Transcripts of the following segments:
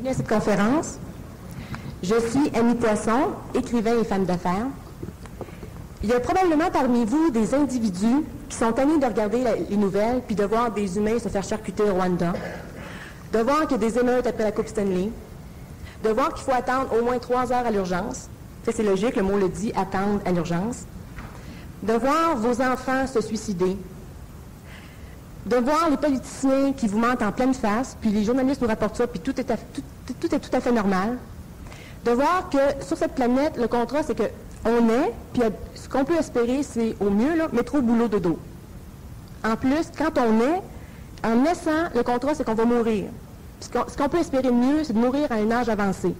Bienvenue à cette conférence. Je suis Annie Poisson, écrivain et femme d'affaires. Il y a probablement parmi vous des individus qui sont tannés de regarder les nouvelles puis de voir des humains se faire charcuter au Rwanda, de voir qu'il y a des émeutes après la Coupe Stanley, de voir qu'il faut attendre au moins 3 heures à l'urgence. Ça, c'est logique, le mot le dit, attendre à l'urgence. De voir vos enfants se suicider. De voir les politiciens qui vous mentent en pleine face, puis les journalistes nous rapportent ça, puis tout est tout à fait normal. De voir que sur cette planète, le contrat, c'est qu'on est, puis ce qu'on peut espérer, c'est au mieux, là, métro, boulot, dodo. En plus, quand on est, en naissant, le contrat, c'est qu'on va mourir. Puis ce qu'on peut espérer de mieux, c'est de mourir à un âge avancé.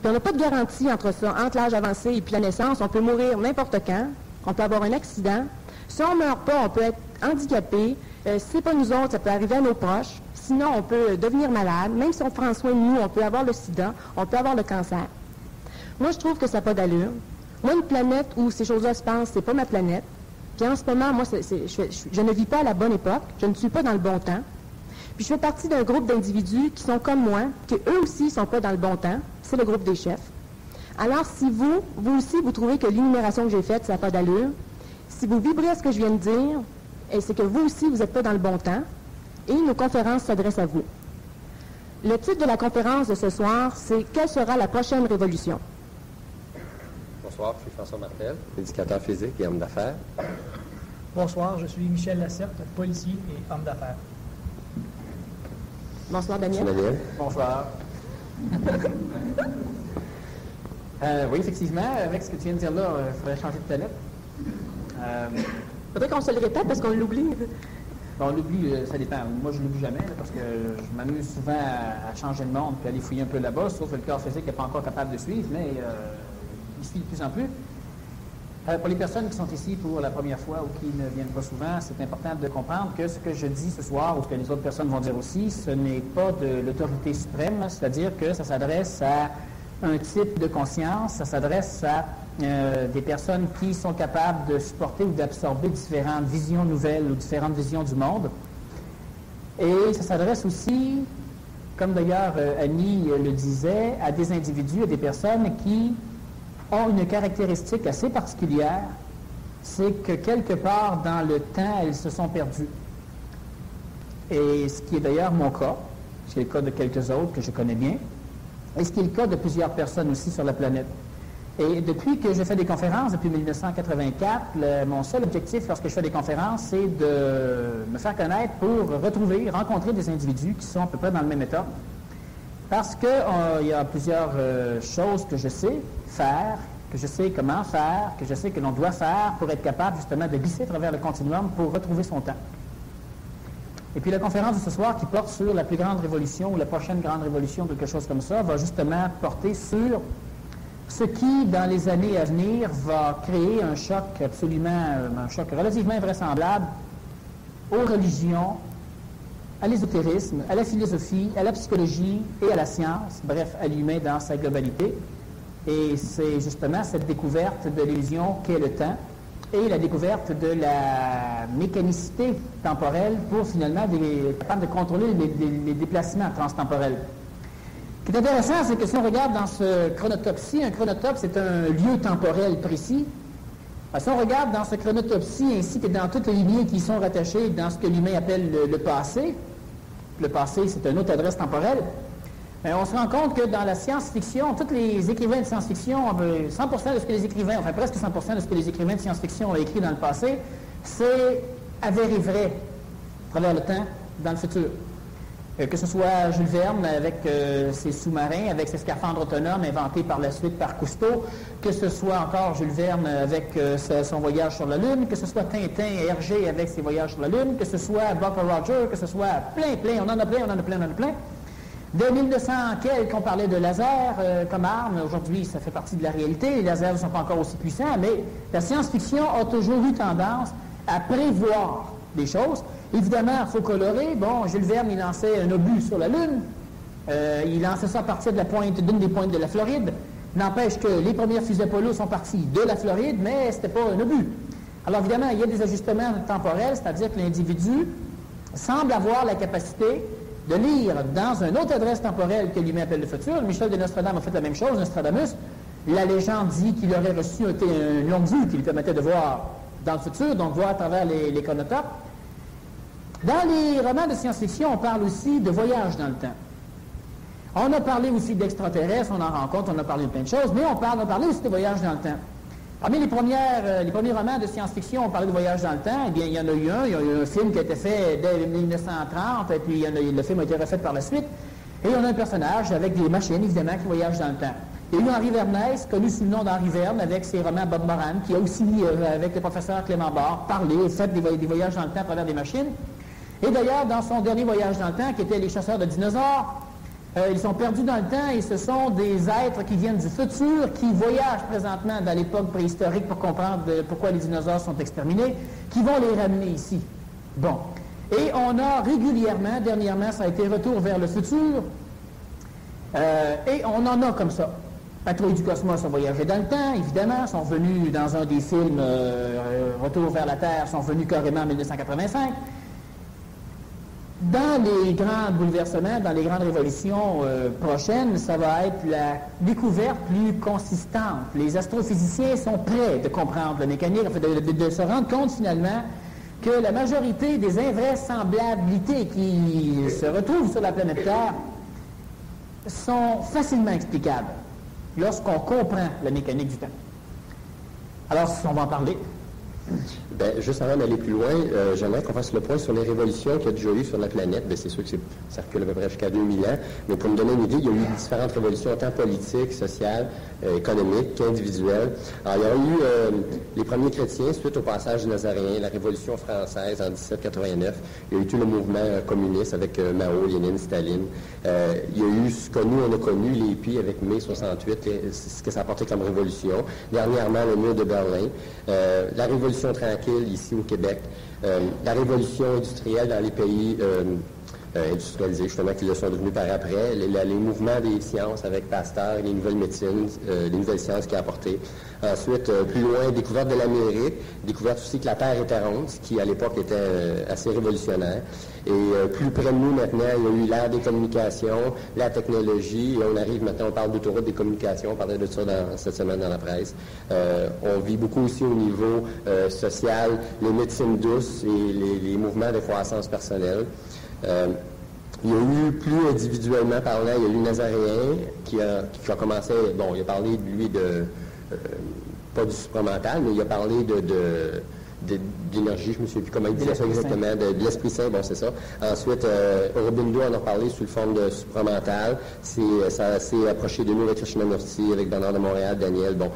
Puis on n'a pas de garantie entre ça, entre l'âge avancé et puis la naissance. On peut mourir n'importe quand, on peut avoir un accident. Si on ne meurt pas, on peut être handicapé. Si ce n'est pas nous autres, ça peut arriver à nos proches. Sinon, on peut devenir malade. Même si on prend soin de nous, on peut avoir le sida, on peut avoir le cancer. Moi, je trouve que ça n'a pas d'allure. Moi, une planète où ces choses-là se passent, c'est pas ma planète. Puis en ce moment, moi, je ne vis pas à la bonne époque. Je ne suis pas dans le bon temps. Puis je fais partie d'un groupe d'individus qui sont comme moi, qui eux aussi ne sont pas dans le bon temps. C'est le groupe des chefs. Alors, si vous aussi, vous trouvez que l'énumération que j'ai faite, ça n'a pas d'allure, si vous vibrez à ce que je viens de dire, c'est que vous aussi, vous n'êtes pas dans le bon temps, et nos conférences s'adressent à vous. Le titre de la conférence de ce soir, c'est « Quelle sera la prochaine révolution? » Bonsoir, je suis François Martel, éducateur physique et homme d'affaires. Bonsoir, je suis Michel Lacerte, policier et homme d'affaires. Bonsoir, Daniel. Daniel. Bonsoir. Oui, effectivement, avec ce que tu viens de dire là, il faudrait changer de planète. Faudrait qu'on se le répète parce qu'on l'oublie. On l'oublie, ça dépend. Moi, je ne l'oublie jamais là, parce que je m'amuse souvent à changer de monde puis aller fouiller un peu là-bas, sauf que le corps physique n'est pas encore capable de suivre, mais il suit de plus en plus. Pour les personnes qui sont ici pour la première fois ou qui ne viennent pas souvent, c'est important de comprendre que ce que je dis ce soir, ou ce que les autres personnes vont dire aussi, ce n'est pas de l'autorité suprême, c'est-à-dire que ça s'adresse à un type de conscience, ça s'adresse à des personnes qui sont capables de supporter ou d'absorber différentes visions nouvelles ou différentes visions du monde. Et ça s'adresse aussi, comme d'ailleurs Annie le disait, à des individus, à des personnes qui ont une caractéristique assez particulière, c'est que quelque part dans le temps, elles se sont perdues. Et ce qui est d'ailleurs mon cas, ce qui est le cas de quelques autres que je connais bien, et ce qui est le cas de plusieurs personnes aussi sur la planète. Et depuis que je fais des conférences, depuis 1984, mon seul objectif lorsque je fais des conférences, c'est de me faire connaître pour rencontrer des individus qui sont à peu près dans le même état. Parce qu'il y a plusieurs choses que je sais faire, que je sais comment faire, que je sais que l'on doit faire pour être capable justement de glisser à travers le continuum pour retrouver son temps. Et puis la conférence de ce soir qui porte sur la plus grande révolution ou la prochaine grande révolution, quelque chose comme ça, va justement porter sur ce qui, dans les années à venir, va créer un choc relativement invraisemblable aux religions, à l'ésotérisme, à la philosophie, à la psychologie et à la science, bref, à l'humain dans sa globalité. Et c'est justement cette découverte de l'illusion qu'est le temps et la découverte de la mécanicité temporelle pour finalement être capable de contrôler les déplacements transtemporels. Ce qui est intéressant, c'est que si on regarde dans ce chronotopsie, un chronotope, c'est un lieu temporel précis. Si on regarde dans ce chronotopsie, ainsi que dans toutes les lignées qui sont rattachées dans ce que l'humain appelle le passé c'est une autre adresse temporelle, on se rend compte que dans la science-fiction, tous les écrivains de science-fiction, 100% de ce que les écrivains, enfin presque 100% de ce que les écrivains de science-fiction ont écrit dans le passé, c'est avéré vrai à travers le temps, dans le futur. Que ce soit Jules Verne avec ses sous-marins, avec ses scaphandres autonomes inventés par la suite par Cousteau, que ce soit encore Jules Verne avec son voyage sur la Lune, que ce soit Tintin et Hergé avec ses voyages sur la Lune, que ce soit Buck Roger, que ce soit plein, on en a plein. Dès 1900 quelques, on parlait de laser comme arme. Aujourd'hui, ça fait partie de la réalité. Les lasers ne sont pas encore aussi puissants, mais la science-fiction a toujours eu tendance à prévoir des choses. Évidemment, il faut colorer. Bon, Jules Verne, il lançait un obus sur la Lune. Il lançait ça à partir d'une des pointes de la Floride. N'empêche que les premières fusées Apollo sont parties de la Floride, mais ce n'était pas un obus. Alors évidemment, il y a des ajustements temporels, c'est-à-dire que l'individu semble avoir la capacité de lire dans une autre adresse temporelle que lui-même appelle le futur. Michel de Nostradame a fait la même chose, Nostradamus. La légende dit qu'il aurait reçu une longue vue qui lui permettait de voir dans le futur, donc voir à travers les chronotopes. Dans les romans de science-fiction, on parle aussi de voyage dans le temps. On a parlé aussi d'extraterrestres, on en rencontre, on a parlé de plein de choses, mais on a parlé aussi de voyage dans le temps. Parmi les premiers romans de science-fiction, on parlait de voyage dans le temps. Eh bien, il y en a eu un. Il y a eu un film qui a été fait dès 1930, et puis le film a été refait par la suite. Et on a un personnage avec des machines, évidemment, qui voyagent dans le temps. Il y a eu Henri Vernès, connu sous le nom d'Henri Verne, avec ses romans Bob Moran, qui a aussi, avec le professeur Clément Barre, parlé, fait des voyages dans le temps à travers des machines. Et d'ailleurs, dans son dernier voyage dans le temps, qui était Les chasseurs de dinosaures, ils sont perdus dans le temps et ce sont des êtres qui viennent du futur, qui voyagent présentement dans l'époque préhistorique pour comprendre pourquoi les dinosaures sont exterminés, qui vont les ramener ici. Bon. Et on a régulièrement, dernièrement, ça a été Retour vers le futur, et on en a comme ça. Patrouille du Cosmos ont voyagé dans le temps, évidemment, sont venus dans un des films Retour vers la Terre, sont venus carrément en 1985. Dans les grands bouleversements, dans les grandes révolutions prochaines, ça va être la découverte plus consistante. Les astrophysiciens sont prêts de comprendre la mécanique, de se rendre compte finalement que la majorité des invraisemblablités qui se retrouvent sur la planète Terre sont facilement explicables lorsqu'on comprend la mécanique du temps. Alors, on va en parler. Bien, juste avant d'aller plus loin, j'aimerais qu'on fasse le point sur les révolutions qu'il y a déjà eu sur la planète. Bien, c'est sûr que ça recule à peu près jusqu'à 2000 ans, mais pour me donner une idée, il y a eu différentes révolutions, tant politiques, sociales, économiques qu'individuelles. Alors, il y a eu les premiers chrétiens suite au passage du Nazaréen, la Révolution française en 1789. Il y a eu tout le mouvement communiste avec Mao, Lénine, Staline. Il y a eu ce que nous, on a connu, les hippies avec mai 68, et ce que ça a apporté comme révolution. Dernièrement, le mur de Berlin. La Révolution tranquille ici au Québec, la révolution industrielle dans les pays industrialisés, justement, qui le sont devenus par après, les mouvements des sciences avec Pasteur, les nouvelles médecines, les nouvelles sciences qu'il a apportées. Ensuite, plus loin, découverte de l'Amérique, découverte aussi que la Terre était ronde, ce qui à l'époque était assez révolutionnaire. Et plus près de nous maintenant, il y a eu l'ère des communications, la technologie, et on arrive maintenant, on parle d'autoroute des communications, on parlait de ça cette semaine dans la presse. On vit beaucoup aussi au niveau social, les médecines douces et les mouvements de croissance personnelle. Il y a eu, plus individuellement parlant, il y a eu Nazaréen qui a commencé, bon, il a parlé de lui pas du supramental, mais il a parlé d'énergie, je ne me souviens plus comment il disait ça exactement, de l'Esprit Saint, bon, c'est ça. Ensuite, Aurobindo en a parlé sous le forme de supramental. Ça s'est approché de nous avec Krishnamurti, avec Bernard de Montréal, Daniel, bon.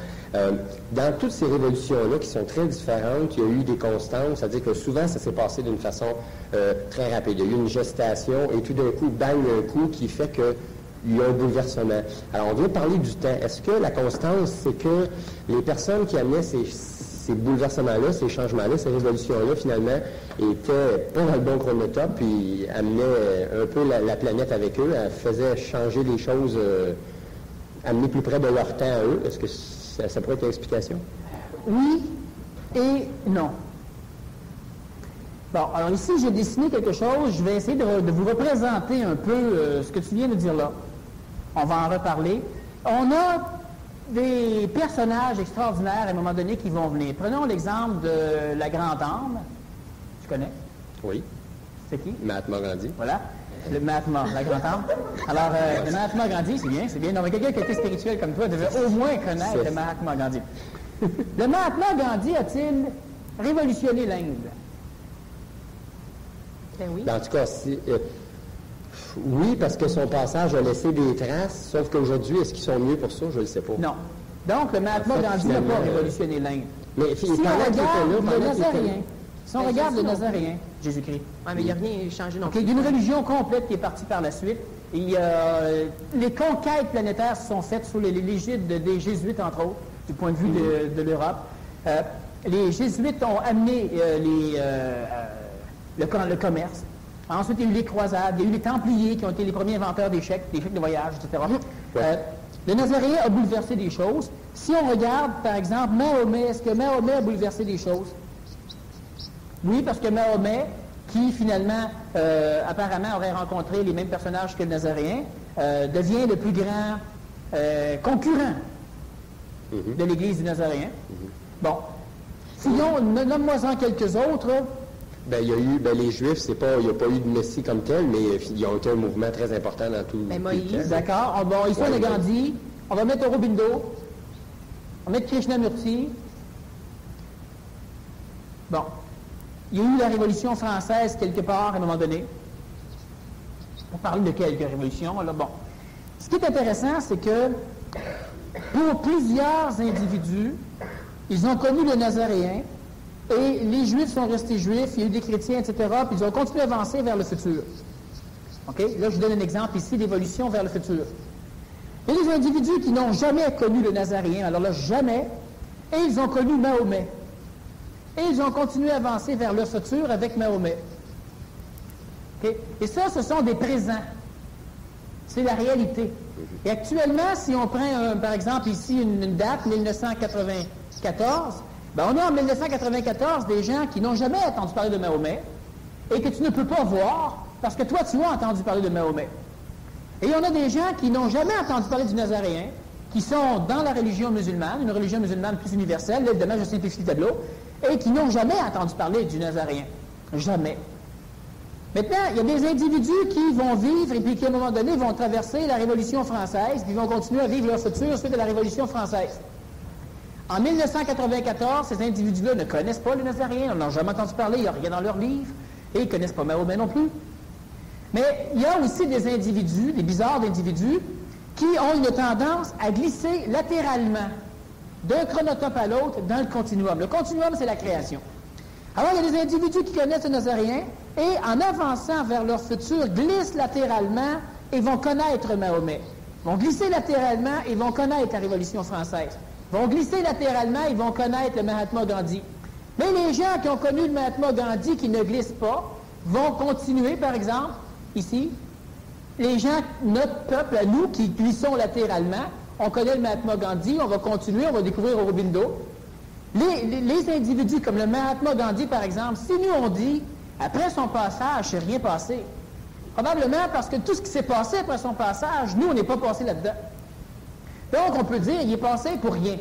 Dans toutes ces révolutions-là, qui sont très différentes, il y a eu des constantes, c'est-à-dire que souvent, ça s'est passé d'une façon très rapide. Il y a eu une gestation, et tout d'un coup, bang, un coup qui fait que il y a un bouleversement. Alors, on vient parler du temps. Est-ce que la constance, c'est que les personnes qui amenaient ces bouleversements-là, ces changements-là, ces révolutions-là, finalement, étaient pas dans le bon chronotope, puis amenaient un peu la planète avec eux, faisaient changer les choses, amener plus près de leur temps à eux? Est-ce que ça pourrait être une explication? Oui et non. Bon, alors ici, j'ai dessiné quelque chose. Je vais essayer de vous représenter un peu ce que tu viens de dire là. On va en reparler. On a des personnages extraordinaires à un moment donné qui vont venir. Prenons l'exemple de la grande âme. Tu connais? Oui. C'est qui? Mahatma Gandhi. Voilà. Le Mahatma, la grande âme. Alors, le Mahatma Gandhi, c'est bien, c'est bien. Non, mais quelqu'un qui était spirituel comme toi devait au moins connaître le Mahatma Gandhi. Le Mahatma Gandhi a-t-il révolutionné l'Inde? Ben oui. En tout cas, oui, parce que son passage a laissé des traces, sauf qu'aujourd'hui, est-ce qu'ils sont mieux pour ça? Je ne le sais pas. Non. Donc, le Mahatma Gandhi n'a pas révolutionné l'Inde. Mais si on regarde le Nazaréen, si on regarde le Nazaréen, Jésus-Christ. Oui, mais il n'y a rien changé non plus. Il y a une religion complète qui est partie par la suite. Et, les conquêtes planétaires se sont faites sous l'égide des Jésuites, entre autres, du point de vue de l'Europe. Les Jésuites ont amené le commerce. Ensuite, il y a eu les croisades, il y a eu les Templiers qui ont été les premiers inventeurs des chèques de voyage, etc. Le Nazaréen a bouleversé des choses. Si on regarde, par exemple, Mahomet, est-ce que Mahomet a bouleversé des choses? Oui, parce que Mahomet, qui finalement, apparemment, aurait rencontré les mêmes personnages que le Nazaréen, devient le plus grand concurrent de l'Église du Nazaréen. Bon. Sinon, nomme-moi-en quelques autres. Ben, il y a eu, les Juifs, il n'y a pas eu de Messie comme tel, mais ils ont été un mouvement très important dans tout le Moïse. D'accord. Bon, ici, on a Gandhi. On va mettre Aurobindo. On va mettre Krishnamurti. Bon. Il y a eu la Révolution française quelque part à un moment donné. On parle de quelques révolutions. Là. Bon. Ce qui est intéressant, c'est que pour plusieurs individus, ils ont connu le Nazaréen et les Juifs sont restés Juifs, il y a eu des chrétiens, etc., puis ils ont continué à avancer vers le futur. OK? Là, je vous donne un exemple ici d'évolution vers le futur. Il y a des individus qui n'ont jamais connu le Nazaréen, alors là, jamais, et ils ont connu Mahomet. Et ils ont continué à avancer vers le futur avec Mahomet. Okay? Et ça, ce sont des présents. C'est la réalité. Et actuellement, si on prend, par exemple, ici, une date, 1994, ben on a en 1994 des gens qui n'ont jamais entendu parler de Mahomet et que tu ne peux pas voir parce que toi, tu as entendu parler de Mahomet. Et on a des gens qui n'ont jamais entendu parler du Nazaréen, qui sont dans la religion musulmane, une religion musulmane plus universelle, là, évidemment, je simplifie le tableau, et qui n'ont jamais entendu parler du Nazaréen. Jamais. Maintenant, il y a des individus qui vont vivre et puis qui, à un moment donné, vont traverser la Révolution française, puis vont continuer à vivre leur futur suite à la Révolution française. En 1994, ces individus-là ne connaissent pas le Nazaréen, n'en ont jamais entendu parler, il n'y a rien dans leur livre, et ils ne connaissent pas Mahomet non plus. Mais il y a aussi des individus, des bizarres d'individus, qui ont une tendance à glisser latéralement d'un chronotope à l'autre dans le continuum. Le continuum, c'est la création. Alors, il y a des individus qui connaissent le Nazaréen et, en avançant vers leur futur, glissent latéralement et vont connaître Mahomet. Vont glisser latéralement et vont connaître la Révolution française. Vont glisser latéralement et vont connaître le Mahatma Gandhi. Mais les gens qui ont connu le Mahatma Gandhi, qui ne glissent pas, vont continuer, par exemple, ici, les gens, notre peuple, à nous, qui glissons latéralement, on connaît le Mahatma Gandhi, on va continuer, on va découvrir Aurobindo. Les individus comme le Mahatma Gandhi, par exemple, si nous on dit, après son passage, c'est rien passé, probablement parce que tout ce qui s'est passé après son passage, nous, on n'est pas passé là-dedans. Donc, on peut dire, il est passé pour rien.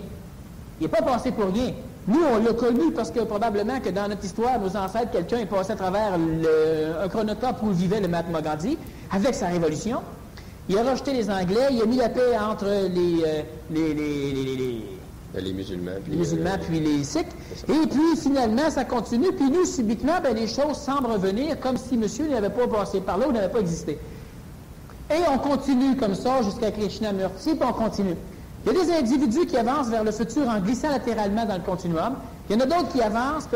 Il n'est pas passé pour rien. Nous, on l'a connu parce que probablement que dans notre histoire, nos ancêtres, quelqu'un est passé à travers un chronotope où vivait le Mahatma Gandhi, avec sa révolution. Il a rejeté les Anglais, il a mis la paix entre les musulmans, puis les Sikhs. Et puis, finalement, ça continue. Puis nous, subitement, les choses semblent revenir comme si monsieur n'avait pas passé par là ou n'avait pas existé. Et on continue comme ça jusqu'à Krishnamurti, puis on continue. Il y a des individus qui avancent vers le futur en glissant latéralement dans le continuum. Il y en a d'autres qui avancent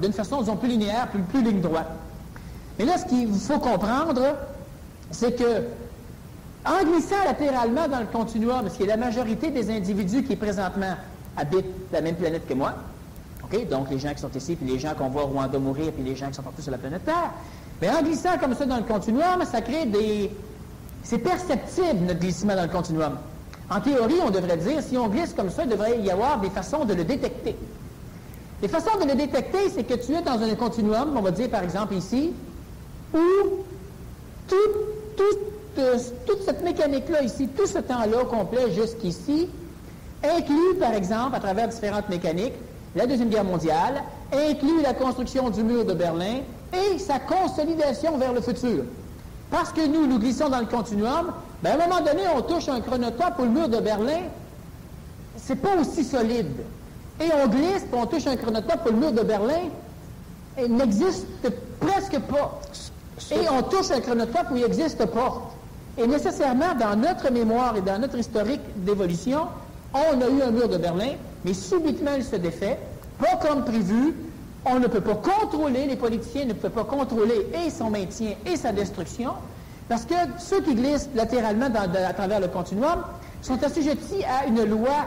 d'une façon, disons, plus linéaire, plus ligne droite. Mais là, ce qu'il faut comprendre, c'est que en glissant latéralement dans le continuum, parce qu'il y a la majorité des individus qui présentement habitent la même planète que moi, okay? Donc les gens qui sont ici, puis les gens qu'on voit au Rwanda mourir, puis les gens qui sont partout sur la planète Terre, mais en glissant comme ça dans le continuum, ça crée c'est perceptible, notre glissement dans le continuum. En théorie, on devrait dire, si on glisse comme ça, il devrait y avoir des façons de le détecter. Les façons de le détecter, c'est que tu es dans un continuum, on va dire par exemple ici, où toute cette mécanique-là ici, tout ce temps-là complet jusqu'ici, inclut par exemple, à travers différentes mécaniques, la Deuxième Guerre mondiale, inclut la construction du mur de Berlin et sa consolidation vers le futur. Parce que nous glissons dans le continuum, à un moment donné, on touche un chronotope où le mur de Berlin, c'est pas aussi solide. Et on glisse, puis on touche un chronotope où le mur de Berlin n'existe presque pas. Et on touche un chronotope où il n'existe pas. Et nécessairement, dans notre mémoire et dans notre historique d'évolution, on a eu un mur de Berlin, mais subitement, il se défait, pas comme prévu. On ne peut pas contrôler, les politiciens ne peuvent pas contrôler et son maintien et sa destruction, parce que ceux qui glissent latéralement à travers le continuum sont assujettis à une loi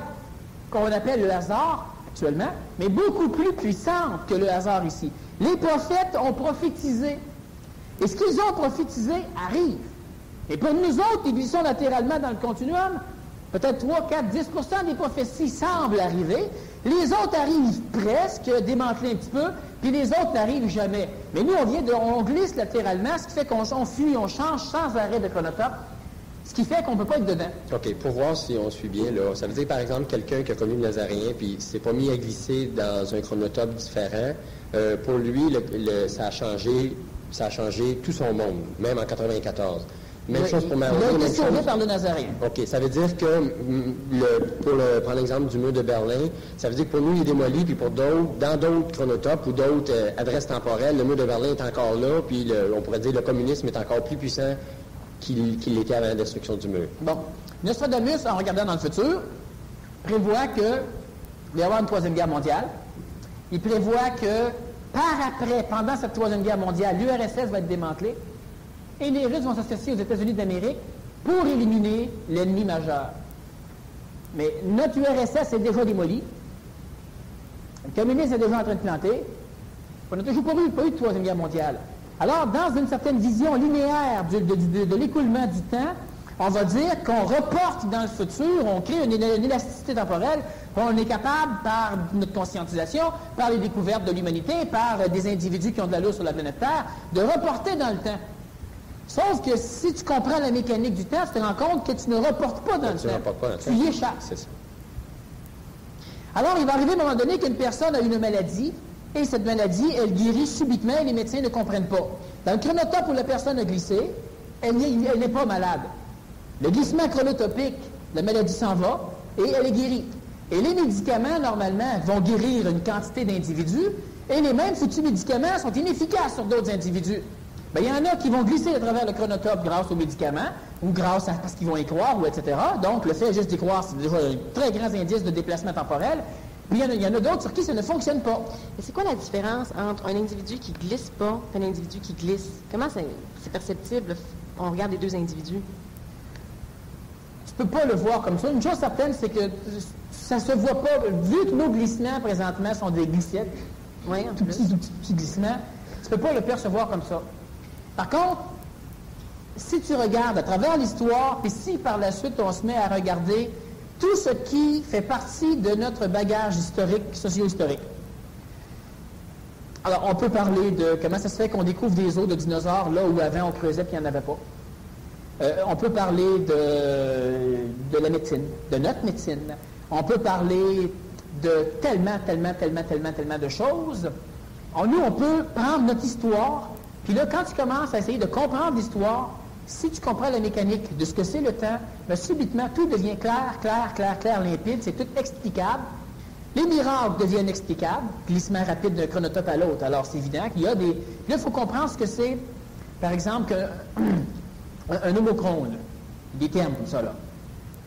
qu'on appelle le hasard, actuellement, mais beaucoup plus puissante que le hasard ici. Les prophètes ont prophétisé. Et ce qu'ils ont prophétisé arrive. Et pour nous autres qui glissons latéralement dans le continuum, peut-être 3, 4, 10 des prophéties semblent arriver. Les autres arrivent presque, démantelés un petit peu, puis les autres n'arrivent jamais. Mais nous, on glisse latéralement, ce qui fait qu'on fuit, on change sans arrêt de chronotope, ce qui fait qu'on ne peut pas être dedans. OK. Pour voir si on suit bien, là, ça veut dire, par exemple, quelqu'un qui a connu le Nazaréen puis s'est pas mis à glisser dans un chronotope différent, pour lui, ça a changé tout son monde, même en 94. Même chose pour Mahomet. Il a été sauvé par le Nazaréen. OK. Ça veut dire que, prendre l'exemple du mur de Berlin, ça veut dire que pour nous, il est démoli, puis pour d'autres, dans d'autres chronotopes ou d'autres adresses temporelles, le mur de Berlin est encore là, puis on pourrait dire que le communisme est encore plus puissant qu'il l'était avant la destruction du mur. Bon. Nostradamus, en regardant dans le futur, prévoit qu'il va y avoir une troisième guerre mondiale. Il prévoit que, pendant cette troisième guerre mondiale, l'URSS va être démantelée et les Russes vont s'associer aux États-Unis d'Amérique pour éliminer l'ennemi majeur. Mais notre URSS est déjà démolie. Le communisme est déjà en train de planter. On n'a toujours pas eu de troisième guerre mondiale. Alors, dans une certaine vision linéaire de l'écoulement du temps, on va dire qu'on reporte dans le futur, on crée une élasticité temporelle, on est capable, par notre conscientisation, par les découvertes de l'humanité, par des individus qui ont de l'allure sur la planète Terre, de reporter dans le temps. Sauf que si tu comprends la mécanique du temps, tu te rends compte que tu ne reportes pas dans le temps. Tu y échappes. C'est ça. Alors, il va arriver à un moment donné qu'une personne a une maladie, et cette maladie, elle guérit subitement et les médecins ne comprennent pas. Dans le chronotope où la personne a glissé, elle n'est pas malade. Le glissement chronotopique, la maladie s'en va et elle est guérie. Et les médicaments, normalement, vont guérir une quantité d'individus et les mêmes foutus médicaments sont inefficaces sur d'autres individus. Bien, il y en a qui vont glisser à travers le chronotope grâce aux médicaments ou grâce à parce qu'ils vont y croire, ou etc. Donc, le fait juste d'y croire, c'est déjà un très grand indice de déplacement temporel. Puis il y en a d'autres sur qui ça ne fonctionne pas. Et c'est quoi la différence entre un individu qui glisse pas et un individu qui glisse? Comment c'est perceptible? On regarde les deux individus. Tu ne peux pas le voir comme ça. Une chose certaine, c'est que ça ne se voit pas. Vu que nos glissements, présentement, sont des glissettes, tout petits glissements, tu ne peux pas le percevoir comme ça. Par contre, si tu regardes à travers l'histoire, puis si par la suite on se met à regarder tout ce qui fait partie de notre bagage historique, socio-historique. Alors, on peut parler de comment ça se fait qu'on découvre des os de dinosaures là où avant on creusait et il n'y en avait pas. On peut parler de la médecine, de notre médecine. On peut parler de tellement de choses. Nous, on peut prendre notre histoire, puis là, quand tu commences à essayer de comprendre l'histoire, si tu comprends la mécanique de ce que c'est le temps, bien, subitement, tout devient clair, limpide, c'est tout explicable. Les miracles deviennent explicables, glissement rapide d'un chronotope à l'autre. Alors, c'est évident qu'il y a des... Là, il faut comprendre ce que c'est, par exemple, un homochrone. Des termes comme ça, là.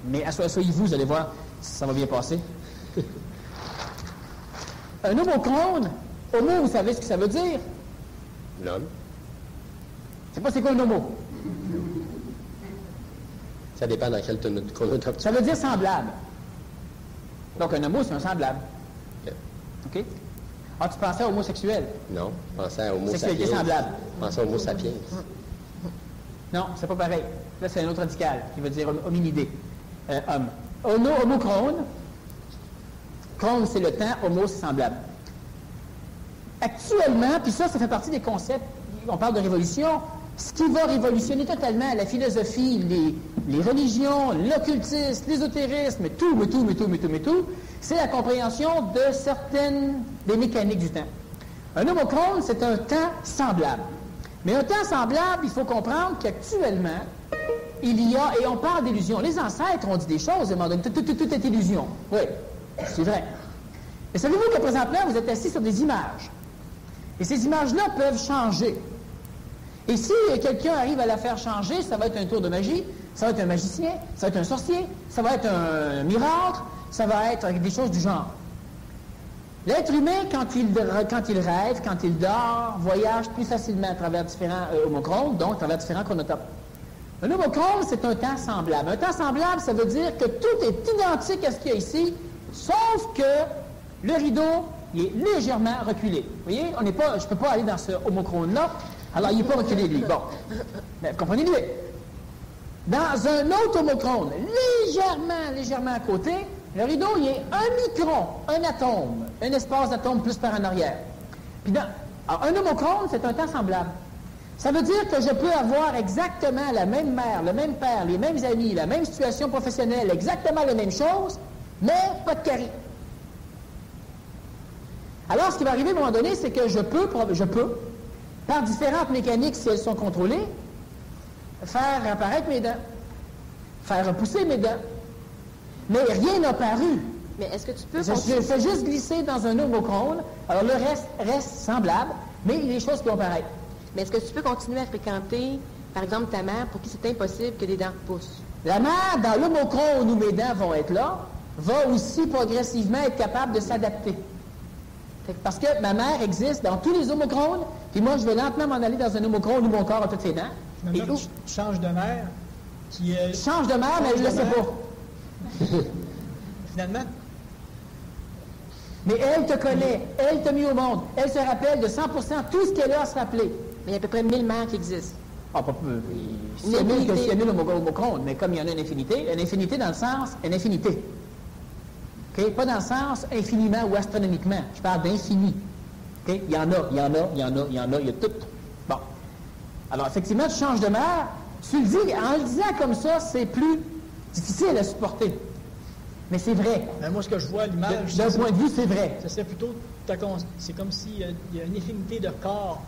Mais asseyez-vous, vous allez voir, ça va bien passer. Un homochrone, homo, vous savez ce que ça veut dire? L'homme. Je ne sais pas c'est quoi un homo. Ça dépend dans quel chronotope. Ça veut dire semblable. Donc, un homo, c'est un semblable. OK? Ah, tu pensais à homosexuel? Non, je pensais à homo sapiens. Sexualité semblable. Je pensais à homo sapiens. Non, c'est pas pareil. Là, c'est un autre radical qui veut dire hominidé. Homme. Homochrone. Chrone, c'est le temps. Homo, c'est semblable. Actuellement, puis ça fait partie des concepts, on parle de révolution, ce qui va révolutionner totalement la philosophie, les religions, l'occultisme, l'ésotérisme, tout, c'est la compréhension de certaines des mécaniques du temps. Un homochrone, c'est un temps semblable. Mais un temps semblable, il faut comprendre qu'actuellement, il y a, et on parle d'illusion. Les ancêtres ont dit des choses, à un moment donné, tout est illusion. Oui, c'est vrai. Mais savez-vous que présentement, vous êtes assis sur des images. Et ces images-là peuvent changer. Et si quelqu'un arrive à la faire changer, ça va être un tour de magie, ça va être un magicien, ça va être un sorcier, ça va être un miracle, ça va être des choses du genre. L'être humain, quand il rêve, quand il dort, voyage plus facilement à travers différents homochrones, donc à travers différents chronotopes. Un homochrone, c'est un temps semblable. Un temps semblable, ça veut dire que tout est identique à ce qu'il y a ici, sauf que le rideau, il est légèrement reculé. Vous voyez, je ne peux pas aller dans ce homochrone-là, alors il n'est pas reculé, lui. Bon, mais comprenez-le. Dans un autre homochrone, légèrement à côté, le rideau, il est un micron, un atome, un espace d'atome plus par en arrière. Puis alors, un homochrone, c'est un temps semblable. Ça veut dire que je peux avoir exactement la même mère, le même père, les mêmes amis, la même situation professionnelle, exactement les mêmes choses, mais pas de carré. Alors, ce qui va arriver à un moment donné, c'est que je peux, par différentes mécaniques, si elles sont contrôlées, faire apparaître mes dents, faire repousser mes dents. Mais rien n'a paru. Mais est-ce que tu peux... Je fais juste glisser dans un homochrone, alors le reste semblable, mais il y a des choses qui vont paraître. Mais est-ce que tu peux continuer à fréquenter, par exemple, ta mère, pour qui c'est impossible que des dents repoussent? La mère, dans l'homochrone où mes dents vont être là, va aussi progressivement être capable de s'adapter. Parce que ma mère existe dans tous les homochrones, puis moi, je vais lentement m'en aller dans un homochrone où mon corps a toutes ses dents. Et où tu changes de mère, qui est... Change de mère, mais je ne le sais pas. Finalement. Mais elle te connaît, elle t'a mis au monde, elle se rappelle de 100% tout ce qu'elle a à se rappeler. Mais il y a à peu près 1000 mères qui existent. Ah, pas peu. S'il y a 1000 homochrones, mais comme il y en a une infinité dans le sens, une infinité. Okay? Pas dans le sens infiniment ou astronomiquement. Je parle d'infini. Okay? Il y en a, il y a tout. Bon. Alors, effectivement, tu changes de mère. Tu le dis, en le disant comme ça, c'est plus difficile à supporter. Mais c'est vrai. Mais moi, ce que je vois, l'image... D'un point de vue, c'est vrai. Ce serait plutôt... C'est comme s'il y a une infinité de corps.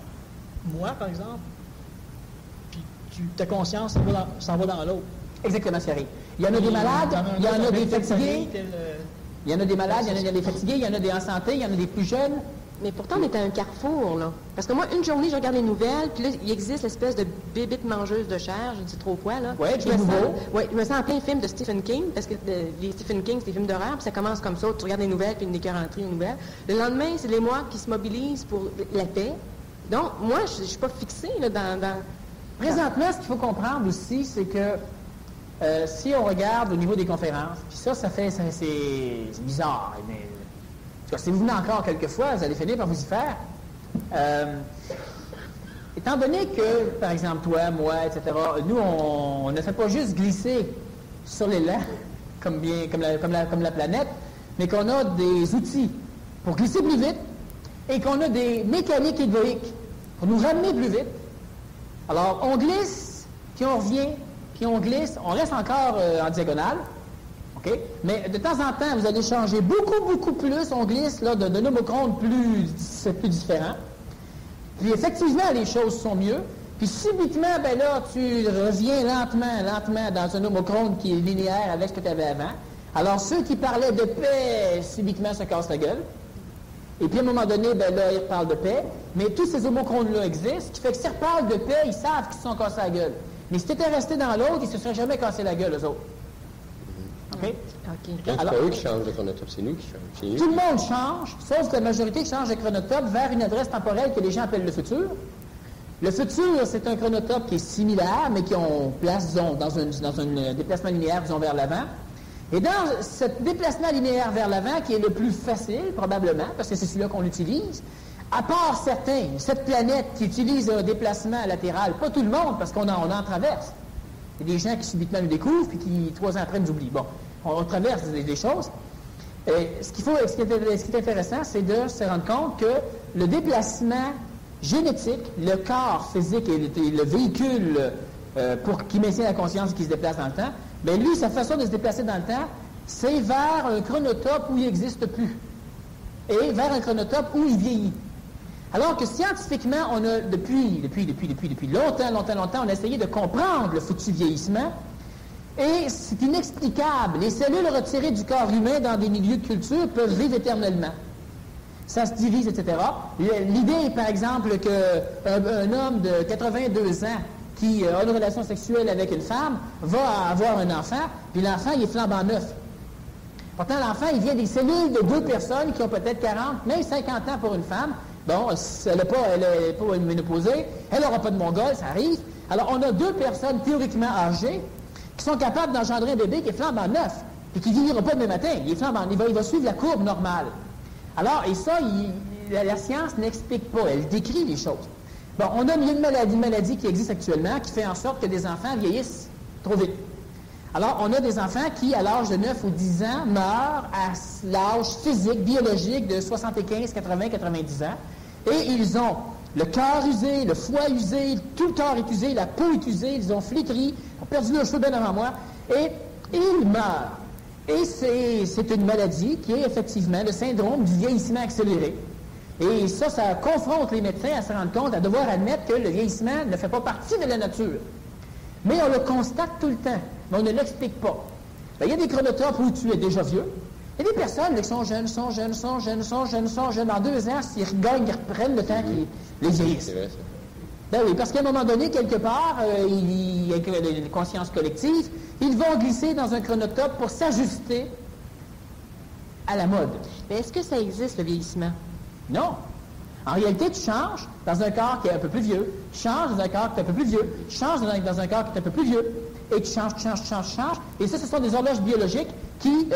Moi, par exemple, puis ta conscience s'en va dans l'autre. Exactement, c'est vrai. Il y en a des malades, il y en a des fatigués. Il y en a des malades, il y en a des fatigués, il y en a des en santé, il y en a des plus jeunes. Mais pourtant, on est à un carrefour, là. Parce que moi, une journée, je regarde les nouvelles, puis là, il existe l'espèce de bébite mangeuse de chair, je ne sais trop quoi, là. Oui, qui est nouveau. Oui, je me sens en plein film de Stephen King, parce que les Stephen King, c'est des films d'horreur, puis ça commence comme ça, tu regardes les nouvelles, puis une écœur entrée, les nouvelles. Le lendemain, c'est les mois qui se mobilisent pour la paix. Donc, moi, je ne suis pas fixée, là, dans... Présentement, ce qu'il faut comprendre aussi, c'est que si on regarde au niveau des conférences, puis c'est bizarre, mais... Si vous venez encore quelques fois, vous allez finir par vous y faire. Étant donné que, par exemple, toi, moi, etc., nous, on ne fait pas juste glisser sur l'élan, comme la planète, mais qu'on a des outils pour glisser plus vite et qu'on a des mécaniques hydrauliques pour nous ramener plus vite. Alors, on glisse, puis on revient, puis on glisse, on reste encore en diagonale. Okay? Mais de temps en temps, vous allez changer beaucoup plus, on glisse là, d'un homochrone plus différent. Puis effectivement, les choses sont mieux. Puis subitement, ben là, tu reviens lentement dans un homochrone qui est linéaire avec ce que tu avais avant. Alors ceux qui parlaient de paix, subitement se cassent la gueule. Et puis à un moment donné, ben là, ils reparlent de paix. Mais tous ces homochrones-là existent, ce qui fait que s'ils reparlent de paix, ils savent qu'ils se sont cassés la gueule. Mais si tu étais resté dans l'autre, ils ne se seraient jamais cassés la gueule, eux autres. OK? OK. Donc, c'est pas eux qui changent de chronotype, c'est nous qui changeons. Tout le monde change, sauf la majorité qui change de chronotype vers une adresse temporelle que les gens appellent le futur. Le futur, c'est un chronotype qui est similaire, mais qui on place, disons, dans un déplacement linéaire, disons, vers l'avant. Et dans ce déplacement linéaire vers l'avant, qui est le plus facile, probablement, parce que c'est celui-là qu'on utilise, à part certains, cette planète qui utilise un déplacement latéral, pas tout le monde, parce qu'on en traverse. Il y a des gens qui subitement le découvrent, puis qui, 3 ans après, nous oublient. Bon, on traverse des choses. Ce qui est intéressant, c'est de se rendre compte que le déplacement génétique, le corps physique et le véhicule qui maintient la conscience et qui se déplace dans le temps, bien lui, sa façon de se déplacer dans le temps, c'est vers un chronotope où il n'existe plus. Et vers un chronotope où il vieillit. Alors que scientifiquement, on a depuis longtemps, on a essayé de comprendre le foutu vieillissement. Et c'est inexplicable. Les cellules retirées du corps humain dans des milieux de culture peuvent vivre éternellement. Ça se divise, etc. L'idée, par exemple, qu'un homme de 82 ans qui a une relation sexuelle avec une femme va avoir un enfant, puis l'enfant, il est flambant neuf. Pourtant, l'enfant, il vient des cellules de 2 personnes qui ont peut-être 40, même 50 ans pour une femme. Bon, elle n'est pas ménopausée, elle n'aura pas de mongol, ça arrive. Alors, on a 2 personnes théoriquement âgées qui sont capables d'engendrer un bébé qui est flambant neuf, et qui ne vieillira pas demain matin. Il va suivre la courbe normale. Alors, et ça, la science n'explique pas, elle décrit les choses. Bon, on a une maladie qui existe actuellement, qui fait en sorte que des enfants vieillissent trop vite. Alors, on a des enfants qui, à l'âge de 9 ou 10 ans, meurent à l'âge physique, biologique de 75, 80, 90 ans. Et ils ont le cœur usé, le foie usé, tout le corps est usé, la peau est usée, ils ont flétri, ont perdu leurs cheveux bien avant moi, et ils meurent. Et c'est une maladie qui est effectivement le syndrome du vieillissement accéléré. Et ça confronte les médecins à se rendre compte, à devoir admettre que le vieillissement ne fait pas partie de la nature. Mais on le constate tout le temps, mais on ne l'explique pas. Bien, il y a des chronotopes où tu es déjà vieux. Il y a des personnes qui sont jeunes. En 2 ans, s'ils regagnent, ils reprennent le temps qu'ils les vieillissent. C'est vrai, ça. Ben oui, parce qu'à un moment donné, quelque part, avec les consciences collectives, ils vont glisser dans un chronotope pour s'ajuster à la mode. Mais est-ce que ça existe, le vieillissement? Non. En réalité, tu changes dans un corps qui est un peu plus vieux, tu changes dans un corps qui est un peu plus vieux, tu changes dans un corps qui est un peu plus vieux, et tu changes. Et ça, ce sont des horloges biologiques qui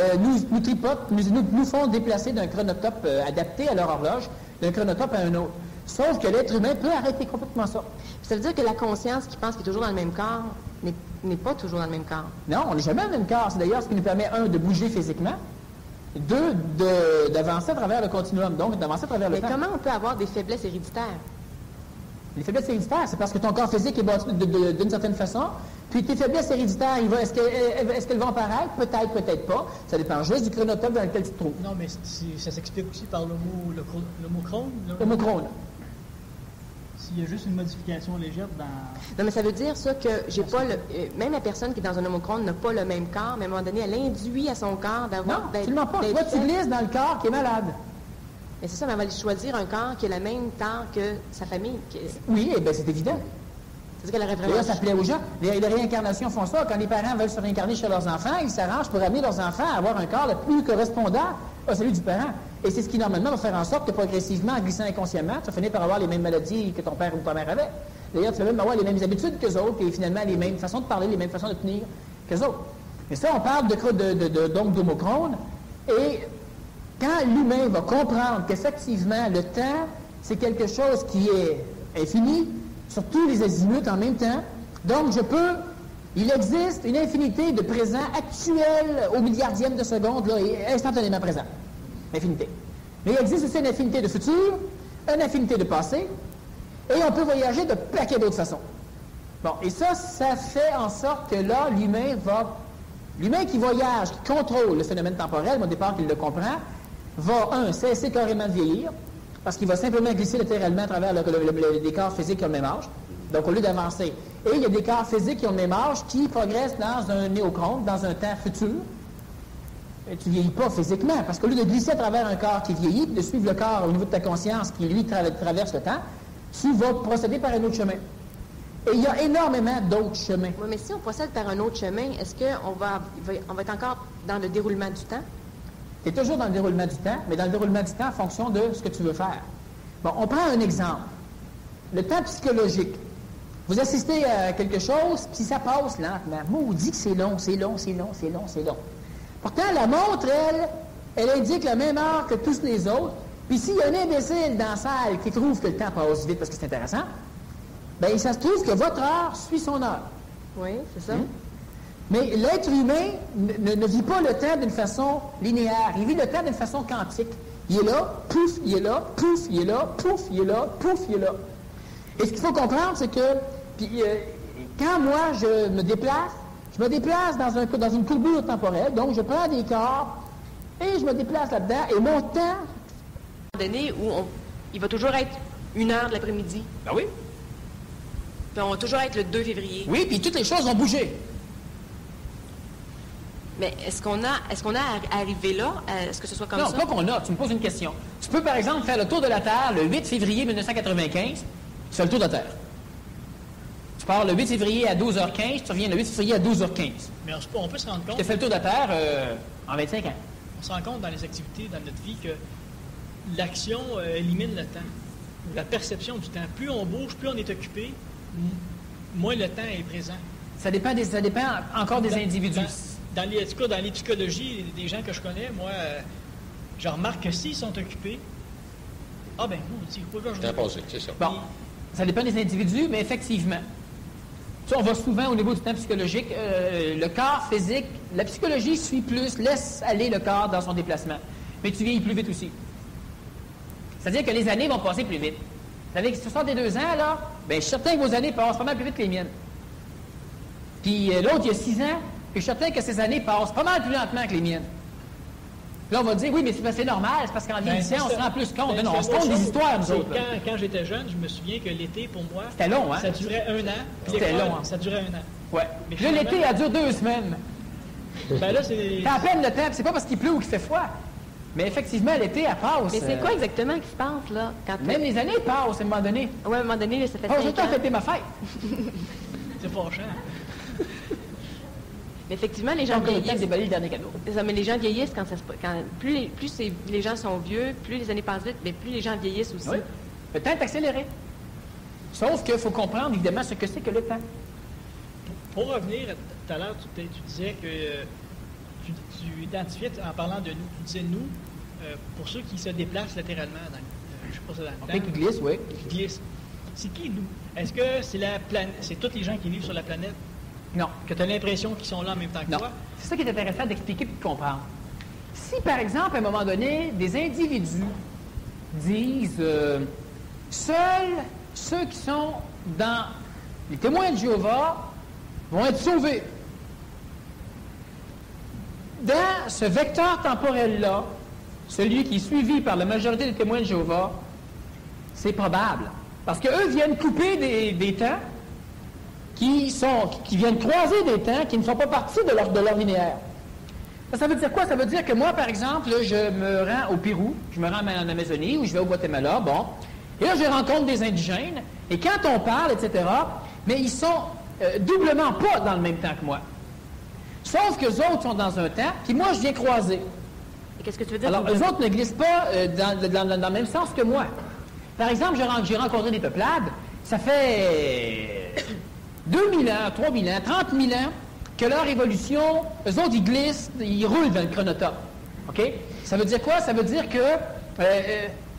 nous tripotent, nous font déplacer d'un chronotope adapté à leur horloge, d'un chronotope à un autre. Sauf que l'être humain peut arrêter complètement ça. Ça veut dire que la conscience qui pense qu'il est toujours dans le même corps n'est pas toujours dans le même corps. Non, on n'est jamais dans le même corps. C'est d'ailleurs ce qui nous permet, un, de bouger physiquement, deux, d'avancer à travers le continuum, donc d'avancer à travers le temps. Mais comment on peut avoir des faiblesses héréditaires? Les faiblesses héréditaires, c'est parce que ton corps physique est bâti d'une certaine façon, puis tes faiblesses héréditaires, est-ce qu'elles vont apparaître? Peut-être, peut-être pas. Ça dépend juste du chronotope dans lequel tu te trouves. Non, mais ça s'explique aussi par le mot Crohn. Le mot Crohn. S'il y a juste une modification légère dans... Non, mais ça veut dire ça que j'ai pas le... même la personne qui est dans un homochrone n'a pas le même corps, mais à un moment donné, elle induit à son corps d'avoir... Non, absolument pas. Toi, tu glisses dans le corps qui est malade. Mais c'est ça, mais elle va choisir un corps qui a le même temps que sa famille. Oui, eh bien, c'est évident. C'est-à-dire qu'elle aurait vraiment... D'ailleurs, ça plaît aux gens. Les réincarnations font ça. Quand les parents veulent se réincarner chez leurs enfants, ils s'arrangent pour amener leurs enfants à avoir un corps le plus correspondant à celui du parent. Et c'est ce qui, normalement, va faire en sorte que, progressivement, en glissant inconsciemment, tu vas finir par avoir les mêmes maladies que ton père ou ta mère avait. D'ailleurs, tu vas même avoir les mêmes habitudes qu'eux autres, et finalement, les mêmes façons de parler, les mêmes façons de tenir qu'eux autres. Mais ça, on parle donc d'homochrone. Et quand l'humain va comprendre qu'effectivement, le temps, c'est quelque chose qui est infini, sur tous les azimuts en même temps, donc il existe une infinité de présents actuels au milliardième de seconde, là, et instantanément présents. Infinité. Mais il existe aussi une infinité de futur, une infinité de passé, et on peut voyager de paquet d'autres façons. Bon, et ça fait en sorte que là, l'humain qui voyage, qui contrôle le phénomène temporel, au départ qu'il le comprend, va, cesser carrément de vieillir, parce qu'il va simplement glisser latéralement à travers des corps physiques qui ont le même âge. Donc, au lieu d'avancer. Et il y a des corps physiques qui ont le même âge qui progressent dans un néochrone, dans un temps futur. Et tu ne vieillis pas physiquement, parce qu'au lieu de glisser à travers un corps qui vieillit, de suivre le corps au niveau de ta conscience qui, lui, traverse le temps, tu vas procéder par un autre chemin. Et il y a énormément d'autres chemins. Oui, mais si on procède par un autre chemin, est-ce qu'on va être encore dans le déroulement du temps? Tu es toujours dans le déroulement du temps, mais dans le déroulement du temps en fonction de ce que tu veux faire. Bon, on prend un exemple. Le temps psychologique. Vous assistez à quelque chose, puis ça passe lentement. Maudit que c'est long. Pourtant, la montre, elle indique la même heure que tous les autres. Puis s'il y a un imbécile dans la salle qui trouve que le temps passe vite parce que c'est intéressant, bien, ça se trouve que votre heure suit son heure. Oui, c'est ça. Mais l'être humain ne vit pas le temps d'une façon linéaire. Il vit le temps d'une façon quantique. Il est là, pouf, il est là, pouf, il est là, pouf, il est là, pouf, il est là. Et ce qu'il faut comprendre, c'est que quand moi, je me déplace dans une courbure temporelle, donc je prends des corps et je me déplace là-dedans, et mon temps... À un moment donné où il va toujours être 1h de l'après-midi. Ben oui. Puis on va toujours être le 2 février. Oui, puis toutes les choses vont bouger. Mais est-ce qu'on a à arriver là? Est-ce que ce soit comme ça? Non, pas qu'on a. Tu me poses une question. Tu peux, par exemple, faire le tour de la Terre le 8 février 1995. Tu fais le tour de la Terre. Tu pars le 8 février à 12h15, tu reviens le 8 février à 12h15. Mais on peut se rendre compte... Tu fais le tour de la Terre en 25 ans. On se rend compte dans les activités, dans notre vie, que l'action élimine le temps. La perception du temps. Plus on bouge, plus on est occupé, moins le temps est présent. Ça dépend encore des individus. En tout cas, dans les psychologies, des gens que je connais, moi, je remarque que s'ils sont occupés, ah ben, non, c'est pas que je passé, c'est ça. Bon, ça dépend des individus, mais effectivement. Ça, on va souvent au niveau du temps psychologique, le corps physique, la psychologie suit plus, laisse aller le corps dans son déplacement. Mais tu vieillis plus vite aussi. C'est-à-dire que les années vont passer plus vite. Vous savez que ce sont des 2 ans, là, bien, je suis certain que vos années passent pas mal plus vite que les miennes. Puis l'autre, il y a 6 ans, puis je suis certain que ses années passent pas mal plus lentement que les miennes. Là, on va dire, oui, mais c'est normal, c'est parce qu'en vieillissant, on se rend plus compte. Non, on se compte des histoires, nous autres. Quand j'étais jeune, je me souviens que l'été, pour moi, c'était long, hein? Ça durait 1 an. C'était long, hein? Ça durait 1 an. Ouais. Mais là, l'été, elle dure 2 semaines. Ben là, c'est... T'as à peine le temps, c'est pas parce qu'il pleut ou qu'il fait froid. Mais effectivement, l'été, elle passe. Mais c'est quoi exactement qui se passe, là? Quand même les années passent, à un moment donné. Oui, à un moment donné, là, ça fait 5 ans. ans. J'ai tout fêté ma fête. C'est fâchant. Mais effectivement, les gens vieillissent. Le déballer le dernier cadeau. Mais les gens vieillissent plus les gens sont vieux, plus les années passent vite, mais plus les gens vieillissent aussi. Oui. Le temps est accéléré. Sauf qu'il faut comprendre, évidemment, ce que c'est que le temps. Pour revenir, tout à l'heure, tu disais que tu identifiais, en parlant de nous, tu disais nous, pour ceux qui se déplacent latéralement dans, je sais pas, dans le temps. Qui glissent, oui. Qui glissent. C'est qui nous? Est-ce que c'est la planète, c'est tous les gens qui vivent sur la planète? Non. Que tu as l'impression qu'ils sont là en même temps que toi? C'est ça qui est intéressant d'expliquer et de comprendre. Si, par exemple, à un moment donné, des individus disent seuls ceux qui sont dans les témoins de Jéhovah vont être sauvés. Dans ce vecteur temporel-là, celui qui est suivi par la majorité des témoins de Jéhovah, c'est probable. Parce qu'eux viennent couper des temps qui viennent croiser des temps qui ne font pas partie de leur linéaire. Ça veut dire quoi? Ça veut dire que moi, par exemple, là, je me rends au Pérou, je me rends en Amazonie, ou je vais au Guatemala, bon, et là, je rencontre des indigènes, et quand on parle, etc., mais ils sont doublement pas dans le même temps que moi. Sauf qu'eux autres sont dans un temps, puis moi, je viens croiser. Et qu'est-ce que tu veux dire? Alors, eux autres ne glissent pas dans le même sens que moi. Par exemple, j'ai rencontré des peuplades, ça fait 2000 ans, 3000 ans, 30 000 ans que leur évolution, eux autres, ils glissent, ils roulent dans le chronotope. OK? Ça veut dire quoi? Ça veut dire que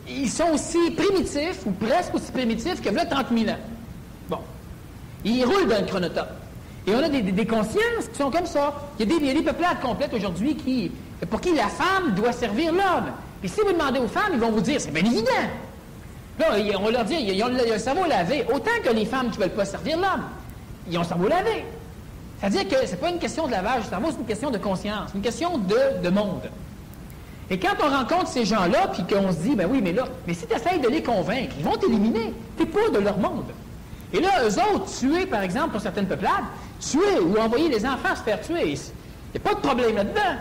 ils sont aussi primitifs, ou presque aussi primitifs que là 30 000 ans. Bon. Ils roulent dans le chronotope. Et on a des consciences qui sont comme ça. Il y a des peuplades complètes aujourd'hui pour qui la femme doit servir l'homme. Et si vous demandez aux femmes, ils vont vous dire, c'est bien évident. Là, on va leur dire, ils ont le cerveau lavé. Autant que les femmes qui ne veulent pas servir l'homme, ils ont le cerveau lavé. C'est-à-dire que ce n'est pas une question de lavage du cerveau, c'est une question de conscience, une question de monde. Et quand on rencontre ces gens-là, puis qu'on se dit, ben oui, mais si tu essaies de les convaincre, ils vont t'éliminer. Tu n'es pas de leur monde. Et là, eux autres, tuer, par exemple, pour certaines peuplades, tuer ou envoyer les enfants se faire tuer, il n'y a pas de problème là-dedans.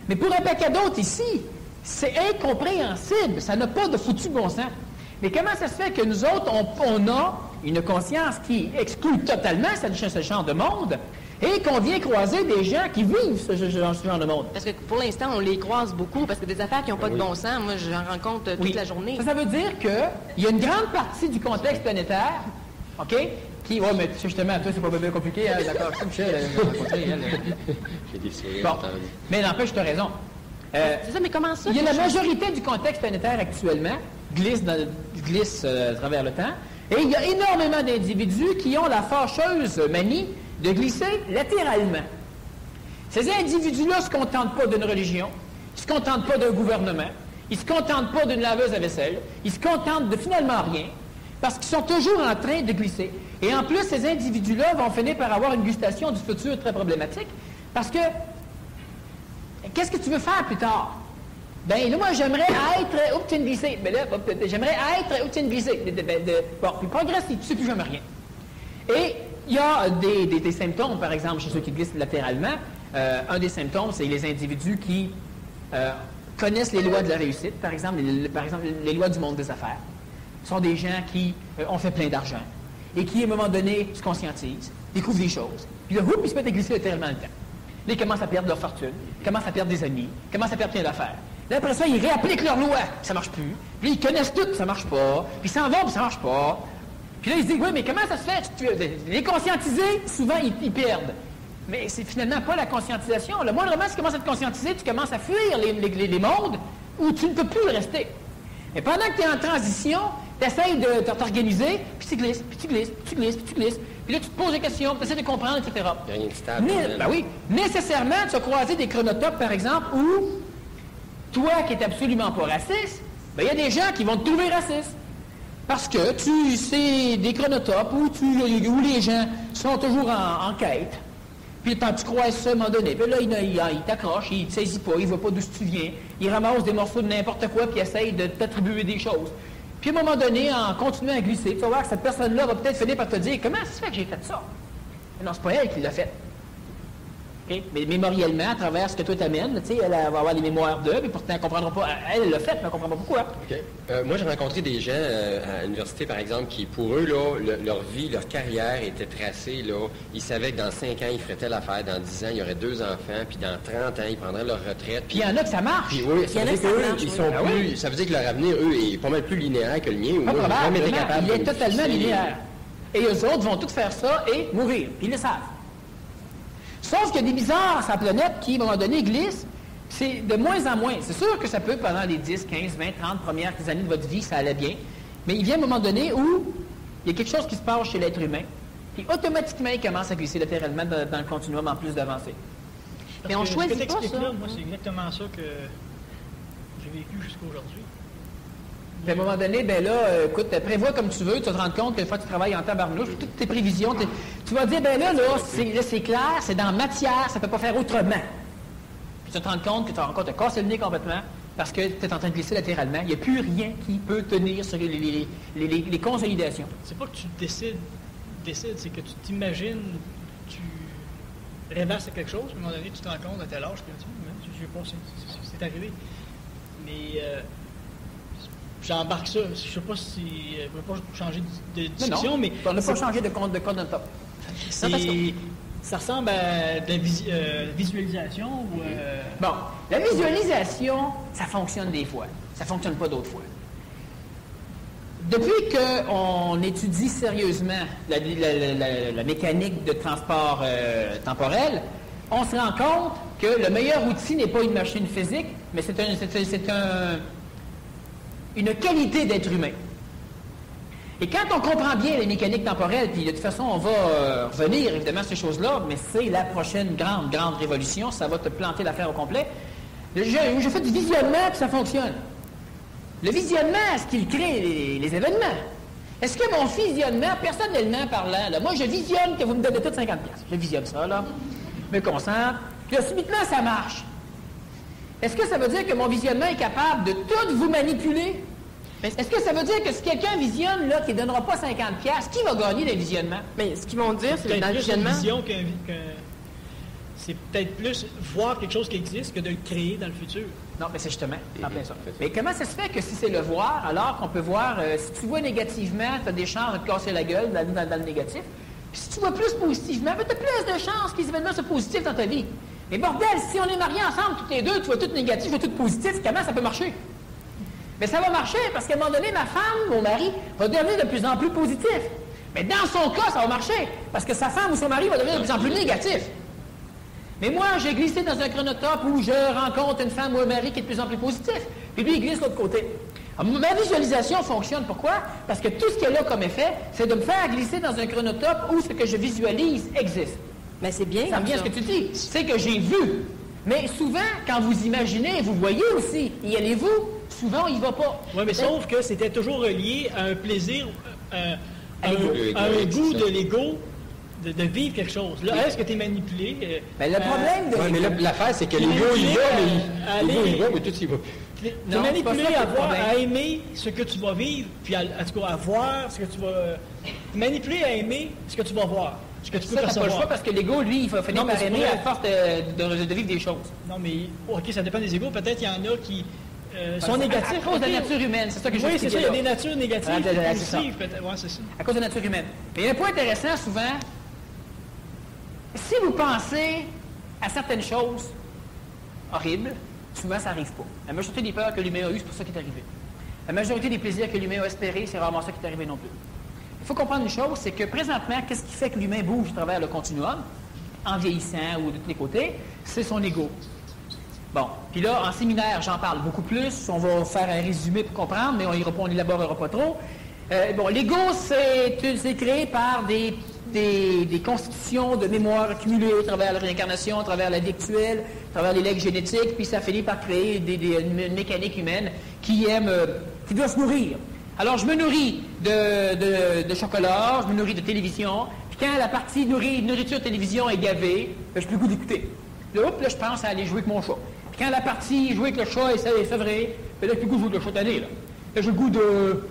Mais pour un paquet d'autres ici, c'est incompréhensible. Ça n'a pas de foutu bon sens. Mais comment ça se fait que nous autres, on a une conscience qui exclut totalement ce genre de monde et qu'on vient croiser des gens qui vivent ce genre de monde? Parce que pour l'instant, on les croise beaucoup parce que des affaires qui n'ont pas de bon sens, moi, j'en rencontre toute la journée. Ça veut dire qu'il y a une grande partie du contexte planétaire, OK, qui... Oui, mais justement, toi, c'est pas bien compliqué, hein, d'accord, Michel, J'ai des sourires. Bon, mais n'empêche, tu as raison. C'est ça, mais comment ça? Il y a la majorité du contexte planétaire actuellement glisse à travers le temps, et il y a énormément d'individus qui ont la fâcheuse manie de glisser latéralement. Ces individus-là ne se contentent pas d'une religion, ils ne se contentent pas d'un gouvernement, ils ne se contentent pas d'une laveuse à vaisselle, ils se contentent de finalement rien, parce qu'ils sont toujours en train de glisser. Et en plus, ces individus-là vont finir par avoir une gustation du futur très problématique, parce que qu'est-ce que tu veux faire plus tard? Ben là, moi, j'aimerais être... Oups, tu viens de glisser. Ben là, j'aimerais être... Oups, tu viens de glisser. Bon, puis progresse, tu ne sais plus jamais rien. Et il y a des symptômes, par exemple, chez ceux qui glissent latéralement. Un des symptômes, c'est les individus qui connaissent les lois de la réussite, par exemple, les lois du monde des affaires. Ce sont des gens qui ont fait plein d'argent et qui, à un moment donné, se conscientisent, découvrent des choses, puis là, oups, ils se mettent à glisser latéralement le temps. Là, ils commencent à perdre leur fortune, ils commencent à perdre des amis, ils commencent à perdre plein d'affaires. Là, après ça, ils réappliquent leurs lois, ça marche plus. Puis là, ils connaissent tout, ça marche pas. Puis ils s'en vont, puis ça marche pas. Puis là, ils se disent, oui, mais comment ça se fait? Les conscientisés, souvent, ils perdent. Mais c'est finalement pas la conscientisation. Le moindrement, si tu commences à te conscientiser, tu commences à fuir les mondes où tu ne peux plus rester. Et pendant que tu es en transition, Tu essaies de t'organiser, puis tu glisses, puis tu glisses, puis tu glisses, puis tu glisses. Puis là, tu te poses des questions, tu essaies de comprendre, etc. Il n'y a rien de stable. Ben oui. Nécessairement, tu as croisé des chronotopes, par exemple, où toi qui n'es absolument pas raciste, ben, il y a des gens qui vont te trouver raciste. Parce que c'est des chronotopes où les gens sont toujours en quête. Puis quand tu croises ça à un moment donné, puis là, il t'accroche, il ne te saisit pas, il ne voit pas d'où tu viens, il ramasse des morceaux de n'importe quoi, puis essaye de t'attribuer des choses. Puis à un moment donné, en continuant à glisser, tu vas voir que cette personne-là va peut-être finir par te dire « Comment ça se fait que j'ai fait ça? » Non, c'est pas elle qui l'a fait. Okay? Mais mémoriellement, à travers ce que toi t'amènes, elle va avoir les mémoires d'eux, mais pourtant elle ne comprendra pas. Elle l'a fait, mais elle ne comprendra pas pourquoi. Okay. Moi, j'ai rencontré des gens à l'université, par exemple, qui, pour eux, là, leur vie, leur carrière était tracée. Là. Ils savaient que dans 5 ans, ils feraient telle affaire. Dans 10 ans, il y aurait 2 enfants. Puis dans 30 ans, ils prendraient leur retraite. Puis il y en a que ça marche. Puis oui, ça veut dire qu'eux, ils sont plus... Oui. Ça veut dire que leur avenir, eux, est pas mal plus linéaire que le mien. Pas probable, il est de totalement fixer... linéaire. Et eux autres vont tous faire ça et mourir. Puis ils le savent. Sauf qu'il y a des bizarres sur la planète qui, à un moment donné, glissent. C'est de moins en moins. C'est sûr que ça peut, pendant les 10, 15, 20, 30 premières années de votre vie, ça allait bien. Mais il vient un moment donné où il y a quelque chose qui se passe chez l'être humain. Puis automatiquement, il commence à glisser latéralement dans le continuum en plus d'avancer. Mais on choisit ce que pas ça. Là, moi, c'est exactement ça que j'ai vécu jusqu'à aujourd'hui. Puis à un moment donné, ben là, écoute, prévois comme tu veux, tu vas te rendre compte que des fois tu travailles en tabarnouche, toutes tes prévisions, tu vas dire, ben là, c'est clair, c'est dans matière, ça ne peut pas faire autrement. Puis tu vas te rendre compte que tu as encore te casser le nez complètement parce que tu es en train de glisser latéralement. Il n'y a plus rien qui peut tenir sur les consolidations. C'est pas que tu décides, c'est que tu t'imagines, tu rêvasses à quelque chose, puis à un moment donné, tu te rends compte à tel âge que je sais pas, c'est arrivé. Mais j'embarque ça. Je ne sais pas si... Je ne veux pas changer de discussion, mais... On n'a pas changé de code de top. Ça ressemble à de la visualisation ou... Bon, la visualisation, ça fonctionne des fois. Ça ne fonctionne pas d'autres fois. Depuis qu'on étudie sérieusement la mécanique de transport temporel, on se rend compte que le meilleur outil n'est pas une machine physique, mais c'est une qualité d'être humain. Et quand on comprend bien les mécaniques temporelles, puis de toute façon, on va revenir évidemment à ces choses-là, mais c'est la prochaine grande révolution, ça va te planter l'affaire au complet. Je fais du visionnement, puis ça fonctionne. Le visionnement, est-ce qu'il crée les événements? Est-ce que mon visionnement, personnellement parlant, là, moi je visionne que vous me donnez tout 50$. Je visionne ça, là, je me concentre, puis là, subitement, ça marche. Est-ce que ça veut dire que mon visionnement est capable de tout vous manipuler? Est-ce que ça veut dire que si quelqu'un visionne, là, qui ne donnera pas 50$, qui va gagner le visionnement? Mais ce qu'ils vont dire, c'est que peut-être dans le plus visionnement... une vision c'est peut-être plus voir quelque chose qui existe que de le créer dans le futur. Non, mais c'est justement en plein ça. Mais comment ça se fait que si c'est le voir, alors qu'on peut voir, si tu vois négativement, tu as des chances de te casser la gueule dans le négatif. Puis si tu vois plus positivement, tu as plus de chances que les événements soient positifs dans ta vie. Mais bordel, si on est mariés ensemble, toutes les deux, tu vois tout négatif, tu vois tout positif, comment ça peut marcher? Mais ça va marcher parce qu'à un moment donné, ma femme, mon mari, va devenir de plus en plus positif. Mais dans son cas, ça va marcher parce que sa femme ou son mari va devenir de plus en plus négatif. Mais moi, j'ai glissé dans un chronotope où je rencontre une femme ou un mari qui est de plus en plus positif. Puis lui, il glisse de l'autre côté. Alors, ma visualisation fonctionne. Pourquoi? Parce que tout ce qu'elle a comme effet, c'est de me faire glisser dans un chronotope où ce que je visualise existe. Mais c'est bien. Ça revient à ce que tu dis. C'est que j'ai vu. Mais souvent, quand vous imaginez, vous voyez aussi. Y allez-vous? Souvent, on n'y va pas. Oui, mais sauf que c'était toujours relié à un plaisir, à un goût de l'ego. De vivre quelque chose. Là, est-ce que tu es manipulé? Mais le problème de... Oui, mais l'affaire, c'est que l'ego, il va, mais tout, il va. Tu es manipulé à aimer ce que tu vas vivre, puis en tout cas, à voir ce que tu vas... Manipulé à aimer ce que tu vas voir, ce que tu peux percevoir. Ça, t'as pas le choix parce que l'ego, lui, il va finir par aimer à force de vivre des choses. Non, mais, OK, ça dépend des égos. Peut-être qu'il y en a qui... sont négatifs. À cause de la nature humaine, c'est ça que je veux dire. Oui, c'est ça, il y a des natures négatives et positives, peut-être. Oui, c'est ça. À cause de la nature humaine. Mais il y a un point intéressant, souvent... Si vous pensez à certaines choses horribles, souvent ça n'arrive pas. La majorité des peurs que l'humain a eues, c'est pour ça qui est arrivé. La majorité des plaisirs que l'humain a espérés, c'est rarement ça qui est arrivé non plus. Il faut comprendre une chose, c'est que présentement, qu'est-ce qui fait que l'humain bouge à travers le continuum, en vieillissant ou de tous les côtés, c'est son ego. Bon, puis là, en séminaire, j'en parle beaucoup plus. On va faire un résumé pour comprendre, mais on n'élaborera pas trop. L'ego, c'est créé par des constitutions de mémoire accumulées à travers la réincarnation, à travers la vie actuelle, à travers les legs génétiques, puis ça finit par créer une mécanique humaine qui doit se nourrir. Alors, je me nourris de chocolat, je me nourris de télévision, puis quand la partie nourriture télévision est gavée, je n'ai plus le goût d'écouter. Là, je pense à aller jouer avec mon chat. Puis quand la partie jouer avec le chat est sevrée, là, j'ai plus le goût de jouer avec le chat tanné. Là, j'ai le goût de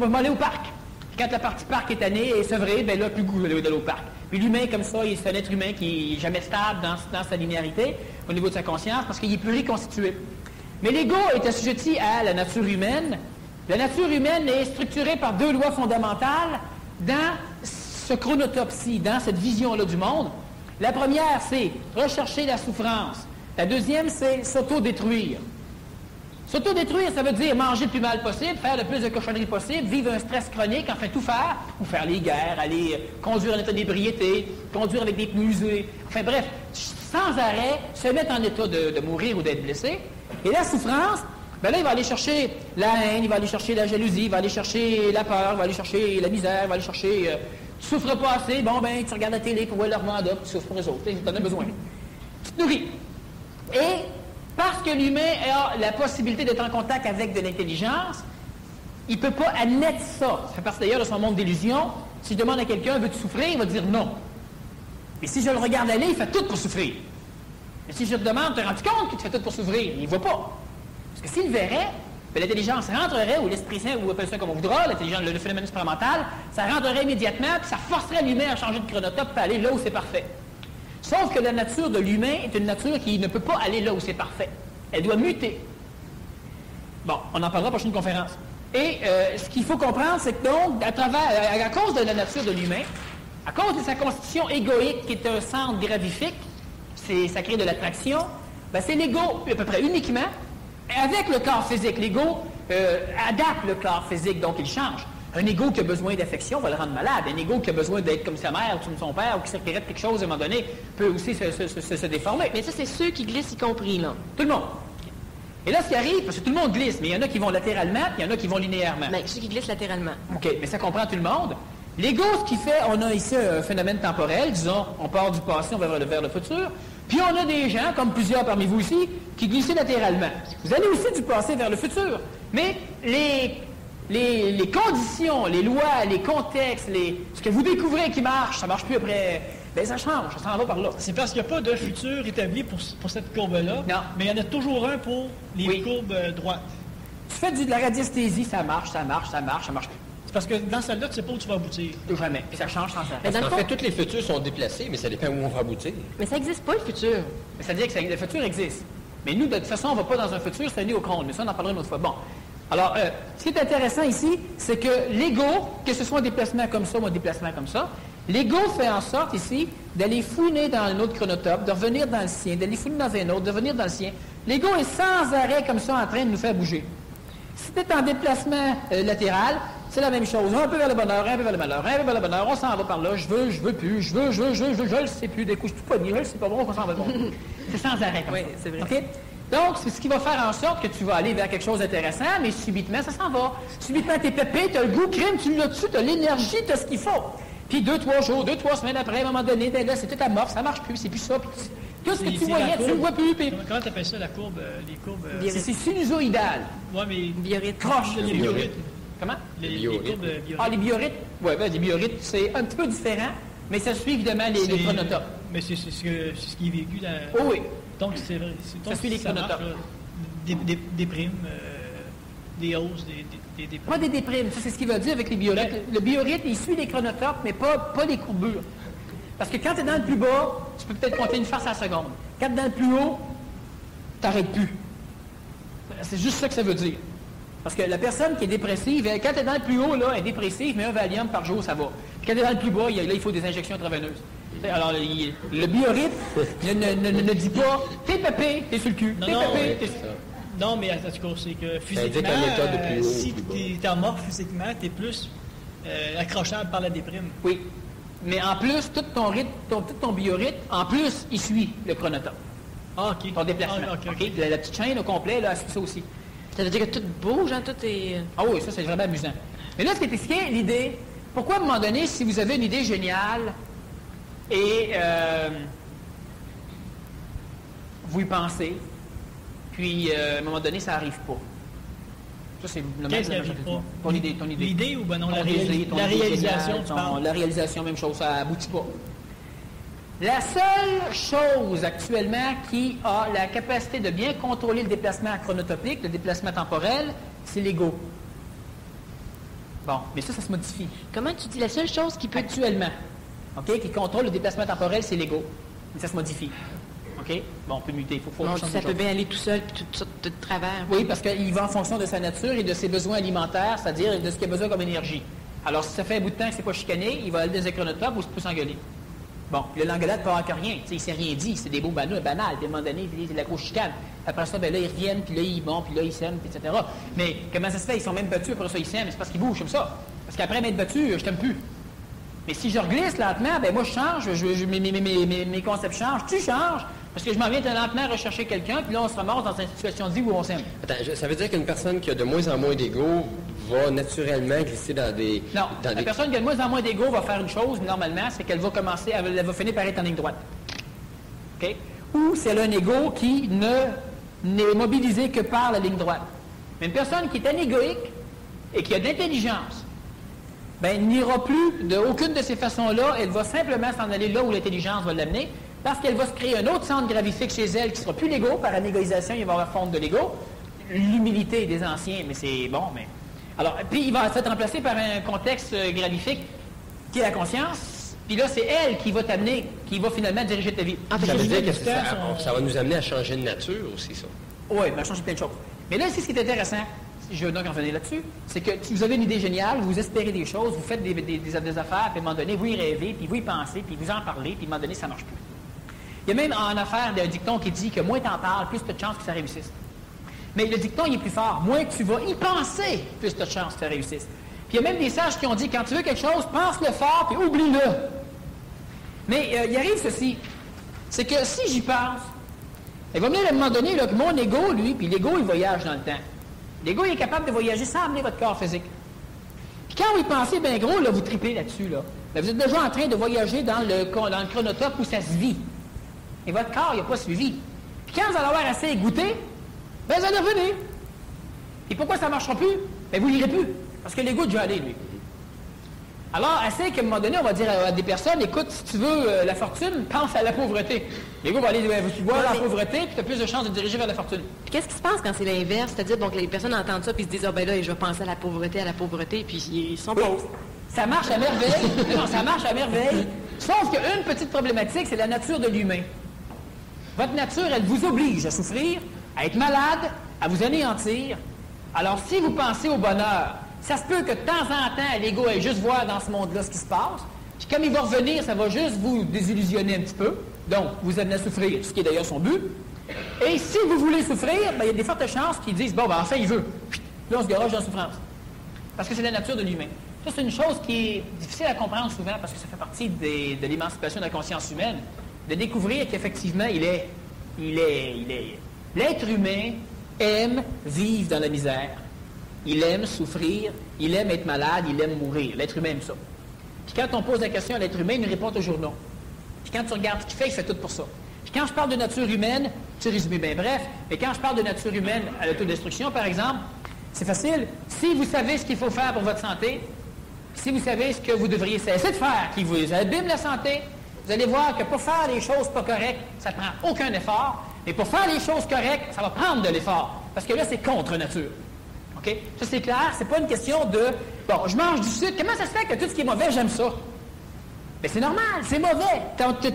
m'aller au parc. Puis quand la partie parc est tannée et sevrée, là, plus le goût d'aller au parc. Puis l'humain, comme ça, c'est un être humain qui n'est jamais stable dans sa linéarité au niveau de sa conscience parce qu'il est plus reconstitué. Mais l'ego est assujetti à la nature humaine. La nature humaine est structurée par 2 lois fondamentales dans ce chronotopsie, dans cette vision-là du monde. La première, c'est rechercher la souffrance. La deuxième, c'est s'auto-détruire. S'auto-détruire, ça veut dire manger le plus mal possible, faire le plus de cochonneries possible, vivre un stress chronique, enfin tout faire, ou faire les guerres, aller conduire en état d'ébriété, conduire avec des pneus usés, enfin bref, sans arrêt, se mettre en état de mourir ou d'être blessé. Et la souffrance, là, il va aller chercher la haine, il va aller chercher la jalousie, il va aller chercher la peur, il va aller chercher la misère, il va aller chercher... tu souffres pas assez, tu regardes la télé pour voir leur mandat, tu souffres pour les autres, tu en as besoin. Tu te nourris. Et parce que l'humain a la possibilité d'être en contact avec de l'intelligence, il ne peut pas admettre ça. Ça fait partie d'ailleurs de son monde d'illusion. Si je demande à quelqu'un, veux-tu souffrir, il va dire non. Et si je le regarde aller, il fait tout pour souffrir. Mais si je te demande, te rends-tu compte que tu fais tout pour souffrir? Il ne voit pas. Parce que s'il verrait, l'intelligence rentrerait, ou l'Esprit Saint, ou appelle ça comme on voudra, le phénomène expérimental, ça rentrerait immédiatement, puis ça forcerait l'humain à changer de chronotope et aller là où c'est parfait. Sauf que la nature de l'humain est une nature qui ne peut pas aller là où c'est parfait. Elle doit muter. Bon, on en parlera à la prochaine conférence. Et ce qu'il faut comprendre, c'est que donc, à cause de la nature de l'humain, à cause de sa constitution égoïque qui est un centre gravifique, ça crée de l'attraction, c'est l'ego, à peu près uniquement, avec le corps physique. L'ego adapte le corps physique, donc il change. Un ego qui a besoin d'affection va le rendre malade. Un ego qui a besoin d'être comme sa mère ou comme son père ou qui s'inquiète de quelque chose à un moment donné peut aussi se déformer. Mais ça, c'est ceux qui glissent y compris, là. Tout le monde. Et là, ce qui arrive, parce que tout le monde glisse, mais il y en a qui vont latéralement, puis il y en a qui vont linéairement. Mais ceux qui glissent latéralement. OK, mais ça comprend tout le monde. L'ego, ce qui fait, on a ici un phénomène temporel, disons, on part du passé, on va vers le futur, puis on a des gens, comme plusieurs parmi vous ici, qui glissent latéralement. Vous allez aussi du passé vers le futur, mais les conditions, les lois, les contextes, ce que vous découvrez qui marche, ça ne marche plus après, ça change, ça s'en va par là. C'est parce qu'il n'y a pas de futur établi pour cette courbe-là, mais il y en a toujours un pour les courbes droites. Tu fais de la radiesthésie, ça marche plus. C'est parce que dans celle-là, tu ne sais pas où tu vas aboutir. Jamais. Et ça change sans arrêt. Parce qu'en fait, tous les futurs sont déplacés, mais ça dépend où on va aboutir. Mais ça n'existe pas, le futur. Mais ça veut dire que le futur existe. Mais nous, de toute façon, on ne va pas dans un futur, c'est un néochrone. Mais ça, on en parlera une autre fois. Bon. Alors, ce qui est intéressant ici, c'est que l'ego, que ce soit un déplacement comme ça ou un déplacement comme ça, l'ego fait en sorte ici d'aller fouiner dans un autre chronotope, de revenir dans le sien, d'aller fouiner dans un autre, de revenir dans le sien. L'ego est sans arrêt comme ça en train de nous faire bouger. Si tu es en déplacement latéral, c'est la même chose. Un peu vers le bonheur, un peu vers le malheur, un peu vers le bonheur, on s'en va par là, je veux plus, je le sais plus, des coups, je suis tout pogné, je le sais pas bon, on s'en va bon. C'est sans arrêt comme ça. C'est vrai. OK? Donc, c'est ce qui va faire en sorte que tu vas aller vers quelque chose d'intéressant, mais subitement, ça s'en va. Subitement, t'es pépé, t'as le goût, crime, tu l'as dessus, t'as l'énergie, t'as ce qu'il faut. Puis 2-3 jours, 2-3 semaines après, à un moment donné, là, c'est tout amorphe, ça marche plus, c'est plus ça. Tout ce que tu voyais, tu ne le vois plus. Puis... Comment tu appelles ça, la courbe, les courbes... C'est sinusoïdal. Oui, mais... Biorhythme. Croche. Les biorhythmes. Comment? Les courbes biorhythmes. Ah, les biorhythmes? Oui, les biorhythmes, c'est un petit peu différent, mais ça suit évidemment les chronotopes. Mais c'est ce qui est vécu dans... Oh oui. Donc, c'est vrai. Ça suit les chronotopes. Des primes, des hausses, des déprimes. Pas des déprimes, ça c'est ce qu'il veut dire avec les biorhythmes. Le biorhythme, il suit les chronotopes, mais pas les courbures. Parce que quand tu es dans le plus bas, tu peux peut-être compter une face à la seconde. Quand tu es dans le plus haut, tu n'arrêtes plus. C'est juste ça que ça veut dire. Parce que la personne qui est dépressive, quand tu es dans le plus haut, là, elle est dépressive, mais un Valium par jour, ça va. Puis quand tu es dans le plus bas, il faut des injections intraveineuses. Alors, le biorhythme ne dit pas « t'es pépé, t'es sur le cul, t'es pépé, t'es sur le cul ». Non, mais en tout cas, c'est que physiquement, si tu es mort physiquement, tu es plus accrochable par la déprime. Oui. Mais en plus, tout ton rythme, tout ton biorhythme, en plus, il suit le chronotope. Ah, OK. Ton déplacement. Ah, OK. La petite chaîne au complet, là, elle suit ça aussi. Ça veut dire que tout bouge, hein, tout est... Ah oui, ça, c'est vraiment amusant. Mais là, ce qui est expliqué, l'idée, pourquoi à un moment donné, si vous avez une idée géniale et vous y pensez, puis à un moment donné, ça n'arrive pas. Ça, c'est le Qu'est-ce qui n'arrive pas? Ton idée. L'idée ou ben non, Ton la idée, ton idée réalisation, géniale, tu parles? la réalisation, même chose, ça aboutit pas. La seule chose actuellement qui a la capacité de bien contrôler le déplacement chronotopique, le déplacement temporel, c'est l'ego. Bon, mais ça se modifie. Comment tu dis la seule chose qui peut... Actuellement, OK, qui contrôle le déplacement temporel, c'est l'ego. Mais ça se modifie. OK? Bon, on peut muter. Il faut Non, changer ça de peut chose. bien aller tout seul, puis tout de travers. Oui, parce qu'il va en fonction de sa nature et de ses besoins alimentaires, c'est-à-dire de ce qu'il a besoin comme énergie. Alors, si ça fait un bout de temps que c'est pas chicané, il va aller dans un chronotopes ou il peut s'engueuler. Bon, puis l'engueulade ne peut avoir que rien. Il ne s'est rien dit. C'est des mots banals. Puis à un moment donné, c'est la grosse chicane. Après ça, ben là, ils reviennent, puis là, ils s'aiment, puis etc. Mais comment ça se fait? Ils sont même battus, après ça, ils s'aiment. C'est parce qu'ils bougent comme ça. Parce qu'après m'être battu, je t'aime plus. Mais si je reglisse lentement, ben moi, je change. Mes concepts changent. Tu changes. Parce que je m'en viens lentement rechercher quelqu'un, puis là, on se ramasse dans une situation de vie où on s'aime. Attends, ça veut dire qu'une personne qui a de moins en moins d'ego va naturellement glisser dans des... Non, la personne qui a de moins en moins d'ego va faire une chose, normalement, c'est qu'elle va commencer, elle va finir par être en ligne droite. OK? Ou c'est un ego qui n'est mobilisé que par la ligne droite. Mais une personne qui est anégoïque et qui a de l'intelligence, ben, n'ira plus d'aucune de ces façons-là, elle va simplement s'en aller là où l'intelligence va l'amener, parce qu'elle va se créer un autre centre gravifique chez elle qui ne sera plus l'ego. Par anégoïsation, il va y avoir fonte de l'ego. L'humilité des anciens, mais c'est bon, mais... Alors, puis il va être remplacé par un contexte gravifique qui est la conscience. Puis là, c'est elle qui va t'amener, qui va finalement diriger ta vie. Ça veut dire que ça va nous amener à changer de nature aussi, ça. Oui, mais à changer plein de choses. Mais là, ici, ce qui est intéressant, je veux donc en revenir là-dessus, c'est que si vous avez une idée géniale, vous espérez des choses, vous faites des affaires, puis à un moment donné, vous y rêvez, puis vous y pensez, puis vous en parlez, puis à un moment donné, ça ne marche plus. Il y a même en affaires un dicton qui dit que moins tu en parles, plus tu as de chances que ça réussisse. Mais le dicton, il est plus fort. Moins tu vas y penser, plus tu as de chances que ça réussisse. Puis il y a même des sages qui ont dit, quand tu veux quelque chose, pense-le fort, puis oublie-le. Mais il arrive ceci, c'est que si j'y pense, il va venir à un moment donné là, que mon ego, lui, puis l'ego, il voyage dans le temps. L'ego, il est capable de voyager sans amener votre corps physique. Puis quand vous y pensez bien gros, là, vous tripez là-dessus, là. Là, vous êtes déjà en train de voyager dans le chronotope où ça se vit. Et votre corps, il n'a pas suivi. Puis quand vous allez avoir assez goûté, ben vous allez revenir. Et pourquoi ça ne marchera plus? Ben vous n'irez plus. Parce que l'ego est déjà allé, lui. Alors, assez qu'à un moment donné, on va dire à des personnes, écoute, si tu veux la fortune, pense à la pauvreté. L'ego va aller voir la pauvreté, puis tu as plus de chances de diriger vers la fortune. Puis qu'est-ce qui se passe quand c'est l'inverse? C'est-à-dire, donc, les personnes entendent ça, puis ils se disent, ah ben là, je vais penser à la pauvreté, puis ils sont pauvres. Ça marche à merveille. Non, ça marche à merveille. Sauf qu'une petite problématique, c'est la nature de l'humain. Votre nature, elle vous oblige à souffrir, à être malade, à vous anéantir. Alors, si vous pensez au bonheur, ça se peut que de temps en temps, l'ego aille juste voir dans ce monde-là ce qui se passe. Puis comme il va revenir, ça va juste vous désillusionner un petit peu. Donc, vous amenez à souffrir, ce qui est d'ailleurs son but. Et si vous voulez souffrir, ben, il y a des fortes chances qu'ils disent, bon, ben enfin, il veut. Là, on se garage dans la souffrance. Parce que c'est la nature de l'humain. Ça, c'est une chose qui est difficile à comprendre souvent parce que ça fait partie de l'émancipation de la conscience humaine. De découvrir qu'effectivement, l'être humain aime vivre dans la misère. Il aime souffrir, il aime être malade, il aime mourir. L'être humain aime ça. Puis quand on pose la question à l'être humain, il nous répond toujours non. Puis quand tu regardes ce qu'il fait, il fait tout pour ça. Puis quand je parle de nature humaine, tu résumes bien bref, mais quand je parle de nature humaine à l'autodestruction, par exemple, c'est facile. Si vous savez ce qu'il faut faire pour votre santé, si vous savez ce que vous devriez cesser de faire, qui vous abîme la santé, vous allez voir que pour faire les choses pas correctes, ça ne prend aucun effort, mais pour faire les choses correctes, ça va prendre de l'effort. Parce que là, c'est contre nature. OK? Ça, c'est clair, c'est pas une question de « Bon, je mange du sucre, comment ça se fait que tout ce qui est mauvais, j'aime ça? » Mais c'est normal, c'est mauvais.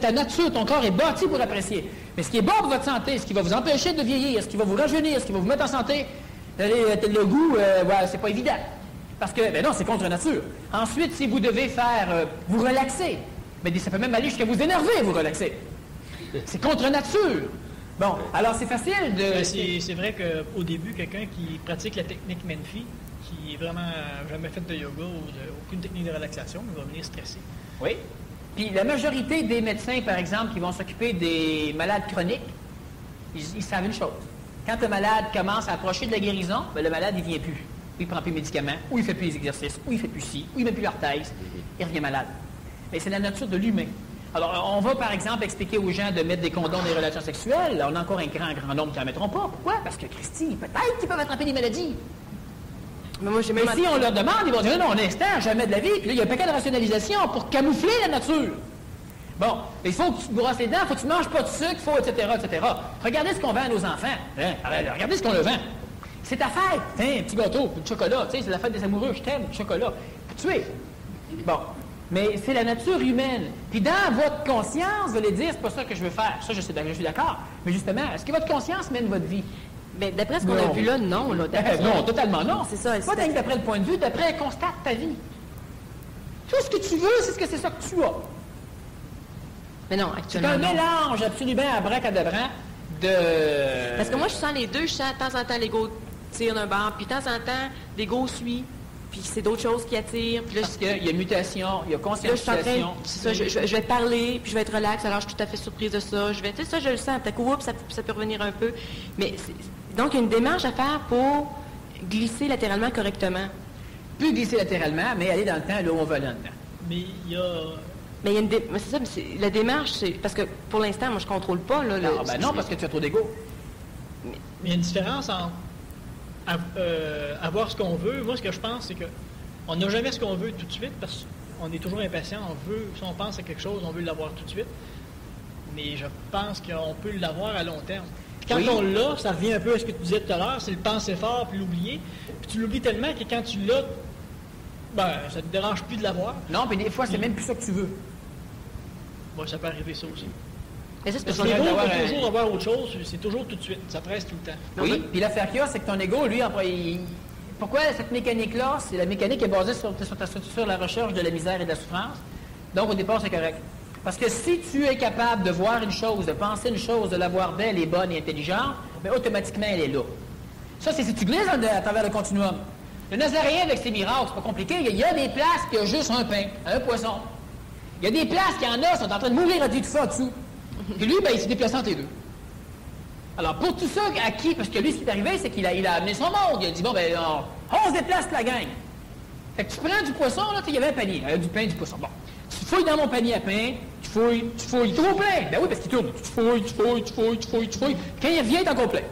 Ta nature, ton corps est bâti pour apprécier. Mais ce qui est bon pour votre santé, ce qui va vous empêcher de vieillir, ce qui va vous rajeunir, ce qui va vous mettre en santé, le goût, c'est pas évident. Parce que, ben non, c'est contre nature. Ensuite, si vous devez vous relaxer, mais ça peut même aller jusqu'à vous énerver, vous relaxer. C'est contre nature. Bon, alors c'est facile de... C'est vrai qu'au début, quelqu'un qui pratique la technique Menfi, qui est vraiment jamais fait de yoga ou aucune technique de relaxation, il va venir stresser. Oui. Puis la majorité des médecins, par exemple, qui vont s'occuper des malades chroniques, ils savent une chose. Quand le malade commence à approcher de la guérison, ben, le malade, il ne vient plus. il prend plus de médicaments, ou il fait plus les exercices, ou il fait plus ci, ou il met plus l'orthèse, il revient malade. Mais c'est la nature de l'humain. Alors, on va par exemple expliquer aux gens de mettre des condoms dans les relations sexuelles. On a encore un grand nombre qui n'en mettront pas. Pourquoi? Parce que, Christy, peut-être qu'ils peuvent attraper des maladies. Mais moi, j'ai Mais même... si on leur demande, ils vont dire non, on instant, jamais de la vie. Puis là, il y a un paquet de rationalisation pour camoufler la nature. Bon, il faut que tu te brosses les dents, il faut que tu ne manges pas de sucre, etc., etc. Regardez ce qu'on vend à nos enfants. Hein? Regardez ce qu'on leur vend. C'est ta fête. Tiens, un petit gâteau, du chocolat. Tu sais, c'est la fête des amoureux, je t'aime, du chocolat. Puis tu es. Bon. Mais c'est la nature humaine. Puis dans votre conscience, vous allez dire, c'est pas ça que je veux faire. Ça, je suis d'accord. Mais justement, est-ce que votre conscience mène votre vie? Mais d'après ce qu'on a vu là, non. Là, non, totalement non. C'est ça. Pas d'après le point de vue, d'après constate ta vie. Tout ce que tu veux, c'est ça que tu as. Mais non, C'est actuellement, un non. mélange absolument abracadabra de... Parce que moi, je sens les deux. Je sens de temps en temps l'ego tire d'un bord, puis de temps en temps, l'ego suit, puis c'est d'autres choses qui attirent. Puis là, Parce qu'il y a mutation, il y a là, je suis en train... conscientisation. C'est ça, je vais te parler, puis je vais être relax, alors je suis tout à fait surprise de ça. Tu sais, ça, je le sens. Peut-être que, oups, ça peut revenir un peu. Mais donc, il y a une démarche à faire pour glisser latéralement correctement. Plus glisser latéralement, mais aller dans le temps là où on va dans le temps. Mais il y a... Mais il y a une mais c'est ça, mais la démarche, c'est... Parce que pour l'instant, moi, je contrôle pas, là. Non, parce que tu as trop d'ego. Mais il y a une différence entre avoir ce qu'on veut. Moi, ce que je pense, c'est qu'on n'a jamais ce qu'on veut tout de suite parce qu'on est toujours impatient. Si on pense à quelque chose, on veut l'avoir tout de suite. Mais je pense qu'on peut l'avoir à long terme. Puis quand on l'a, ça revient un peu à ce que tu disais tout à l'heure, c'est le penser fort puis l'oublier. Puis tu l'oublies tellement que quand tu l'as, ça ne te dérange plus de l'avoir. Non, puis des fois, c'est même plus ça que tu veux. Bon, ça peut arriver ça aussi. Mais ça, c'est Parce parce que qu'on l'ego d'avoir peut un- toujours avoir autre chose, c'est toujours tout de suite, ça presse tout le temps. Oui, puis l'affaire qu'il y a, c'est que ton ego, lui, après, pourquoi cette mécanique-là? C'est la mécanique est basée sur la recherche de la misère et de la souffrance. Donc, au départ, c'est correct. Parce que si tu es capable de voir une chose, de penser une chose, de la voir belle et bonne et intelligente, bien, automatiquement, elle est là. Ça, c'est si tu glisses à travers le continuum. Le Nazaréen, avec ses miracles, c'est pas compliqué. Il y a des places qui ont juste un pain, un poisson. Il y a des places qui en ont, sont en train de mourir à tout feu en dessous. Puis lui, il s'est déplacé entre les deux. Alors, pour tout ça, à qui? Parce que lui, ce qui est arrivé, c'est qu'il a amené son monde. Il a dit, on se déplace la gang. Fait que tu prends du poisson, là, il y avait un panier. Du pain, du poisson. Bon. Tu fouilles dans mon panier à pain, tu fouilles, tout plein. Ben oui, parce qu'il tourne. Tu fouilles. Quand il revient, il est en complet.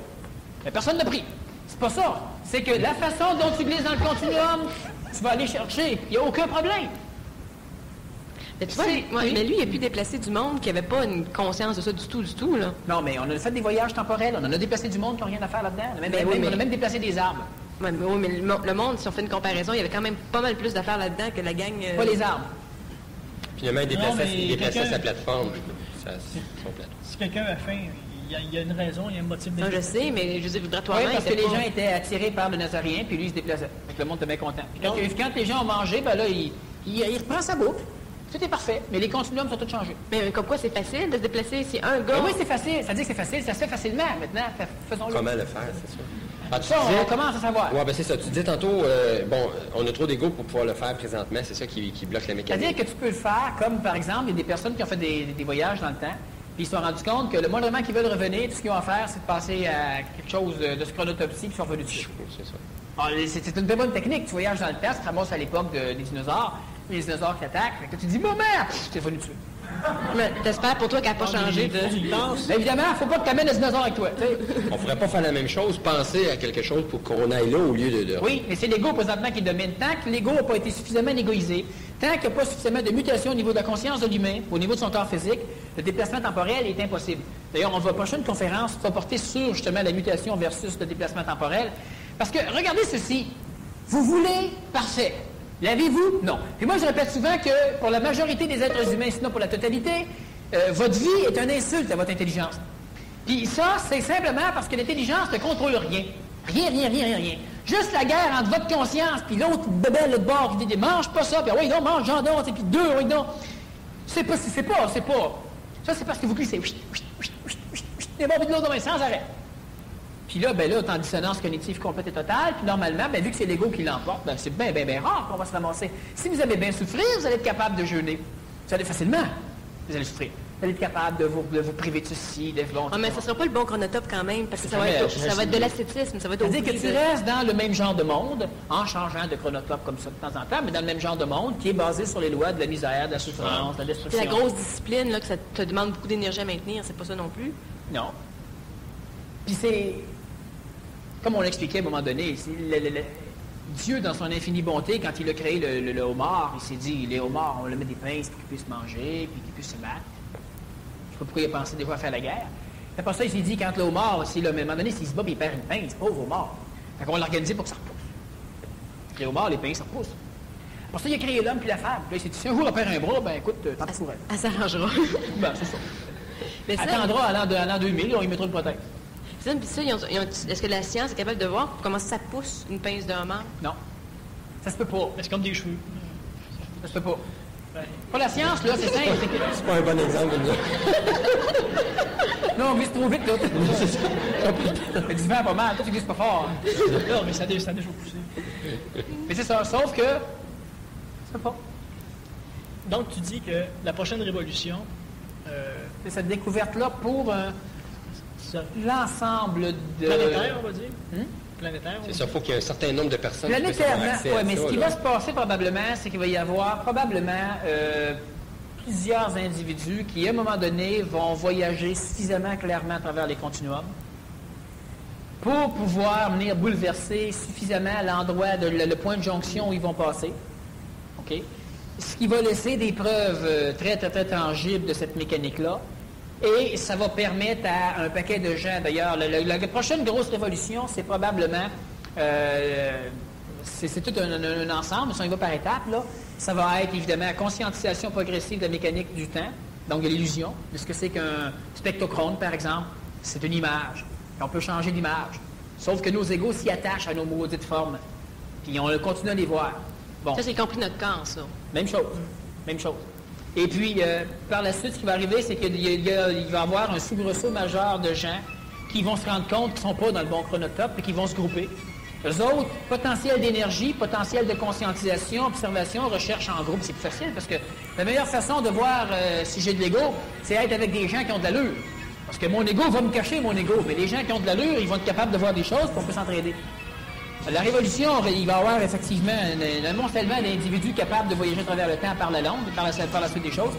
Mais personne n'a pris. C'est pas ça. C'est que la façon dont tu glisses dans le continuum, tu vas aller chercher. Il n'y a aucun problème. Mais, tu vois, mais lui, il a pu déplacer du monde qui n'avait pas une conscience de ça du tout, là. Non, mais on a fait des voyages temporels. On en a déplacé du monde qui n'a rien à faire là-dedans. On a même déplacé des arbres. Ouais, mais le monde, si on fait une comparaison, il y avait quand même pas mal plus d'affaires là-dedans que la gang... Pas les arbres. Puis il a même déplacé quelqu'un- sa plateforme. Son plateau. Si quelqu'un a faim, il y a une raison, il y a un motif Non, je d'être. sais, mais je veux dire, Oui, vibratoirement, parce que il était les pas- gens étaient attirés par le Nazaréen, puis lui, il se déplaçait. Donc le monde était bien content. Puis quand les gens ont mangé, ben là, il reprend sa boucle. Tout est parfait, mais les continuums sont tous changés. Mais comme quoi, c'est facile de se déplacer si un gars... Ben oui, c'est facile. Ça dit que c'est facile. Ça se fait facilement. Maintenant, faisons-le. Comment le faire, c'est ça? Ah, tu Ça, disais- on commence à savoir. Ouais, ben c'est ça. Tu disais tantôt, on a trop d'ego pour pouvoir le faire présentement. C'est ça qui bloque la mécanique. C'est-à-dire que tu peux le faire, comme par exemple, il y a des personnes qui ont fait des voyages dans le temps, puis ils se sont rendus compte que le moindrement qu'ils veulent revenir, tout ce qu'ils ont à faire, c'est de passer à quelque chose de chronotopsie, puis ils sont revenus dessus. C'est ça. Ah, c'est une très bonne technique. Tu voyages dans le temps, tu te ramasses à l'époque des dinosaures, les dinosaures qui attaquent, fait que tu dis, maman, tu es revenu dessus. Mais t'espères pour toi qu'elle n'a pas changé de... Tu y penses. Mais évidemment, il ne faut pas que tu amènes le dinosaure avec toi. tu sais. On pourrait pas faire la même chose, penser à quelque chose pour qu'on aille là au lieu de... Oui, mais c'est l'ego présentement qui domine. Tant que l'ego n'a pas été suffisamment égoïsé, tant qu'il n'y a pas suffisamment de mutation au niveau de la conscience de l'humain, au niveau de son corps physique, le déplacement temporel est impossible. D'ailleurs, on va prochaine conférence va porter sur justement la mutation versus le déplacement temporel. Parce que, regardez ceci. Vous voulez parfait. L'avez-vous? Non. Puis moi, je répète souvent que pour la majorité des êtres humains, sinon pour la totalité, votre vie est une insulte à votre intelligence. Puis ça, c'est simplement parce que l'intelligence ne contrôle rien. Rien. Juste la guerre entre votre conscience puis l'autre bébé de bord qui dit « mange pas ça », puis « oui, non, mange, j'en donne », et puis « deux, oui, non ». C'est pas. Ça, c'est parce que vous glissez. Et bon, puis de l'autre, sans arrêt. Puis là, ben là, t'es en dissonance cognitive complète et totale. Puis normalement, ben, vu que c'est l'ego qui l'emporte, ben, c'est bien rare qu'on va se ramasser. Si vous avez bien souffrir, vous allez être capable de jeûner. Vous allez facilement. Vous allez souffrir. Vous allez être capable de vous priver de ceci, de volonté. Ah, mais ça ne sera pas le bon chronotope quand même, parce que ça va être de l'ascétisme, ça va être au C'est-à-dire que prix tu de- restes dans le même genre de monde, en changeant de chronotope comme ça de temps en temps, mais dans le même genre de monde qui est basé sur les lois de la misère, de la souffrance, de la C'est destruction. la grosse discipline, là, que ça te demande beaucoup d'énergie à maintenir, c'est pas ça non plus. Non. Puis c'est, comme on l'expliquait à un moment donné, Dieu, dans son infinie bonté, quand il a créé le homard, il s'est dit, les homards, on leur met des pinces pour qu'ils puissent manger, puis qu'ils puissent se battre. Je sais pas pourquoi il a pensé des fois à faire la guerre. Après ça, il s'est dit, quand le homard, à un moment donné, s'il se bat, puis il perd une pince, pauvre homard. Fait qu'on l'a organisé pour que ça repousse. Les homards, les pinces, ça repousse. Après ça, il a créé l'homme puis la femme. Puis là, il s'est dit, si un jour on perd un bras, ben écoute, tant pis pour elle. Elle s'arrangera. Ben, c'est ça. Mais ça, Attendra à l'an 2000, on y mettra une prothèse. puis ça, est-ce que la science est capable de voir comment ça pousse une pince de homard? Non. Ça se peut pas. Mais c'est comme des cheveux. Ça se peut pas. Ben, Pour la science, là, c'est simple. c'est que- C'est pas un bon exemple, là. Non, on glisse trop vite, là. Mais du vent pas mal, toi, tu glisses pas fort. non, mais ça a déjà poussé. Mais c'est ça, sauf que. Ça se peut pas. Donc, tu dis que la prochaine révolution, C'est cette découverte-là pour ça, l'ensemble de. planétaire, on va dire. Hum? Planétaire, on C'est va ça, il faut qu'il y ait un certain nombre de personnes qui puissent avoir Planétairement, accès à oui, mais ça, ce qui là. va se passer probablement, c'est qu'il va y avoir probablement plusieurs individus qui, à un moment donné, vont voyager suffisamment clairement à travers les continuums pour pouvoir venir bouleverser suffisamment l'endroit, le point de jonction où ils vont passer. OK? Ce qui va laisser des preuves très, très, très tangibles de cette mécanique-là. Et ça va permettre à un paquet de gens, d'ailleurs, la prochaine grosse révolution, c'est probablement, c'est tout un ensemble, si on y va par étapes, là, ça va être évidemment la conscientisation progressive de la mécanique du temps, donc de l'illusion, de ce que c'est qu'un spectrochrone, par exemple, c'est une image, et on peut changer d'image, sauf que nos égos s'y attachent à nos maudites formes, puis on continue à les voir. Bon. Ça, c'est compris notre corps, ça. Même chose. Même chose. Et puis, par la suite, ce qui va arriver, c'est qu'il va y avoir un soubresaut majeur de gens qui vont se rendre compte qu'ils ne sont pas dans le bon chronotope et qui vont se grouper. Eux autres, potentiel d'énergie, potentiel de conscientisation, observation, recherche en groupe, c'est plus facile parce que la meilleure façon de voir si j'ai de l'ego, c'est être avec des gens qui ont de l'allure. Parce que mon ego va me cacher mon ego, mais les gens qui ont de l'allure, ils vont être capables de voir des choses pour qu'on peut s'entraider. La révolution, il va y avoir effectivement un amoncellement d'individus capables de voyager à travers le temps par la langue, par la suite des choses.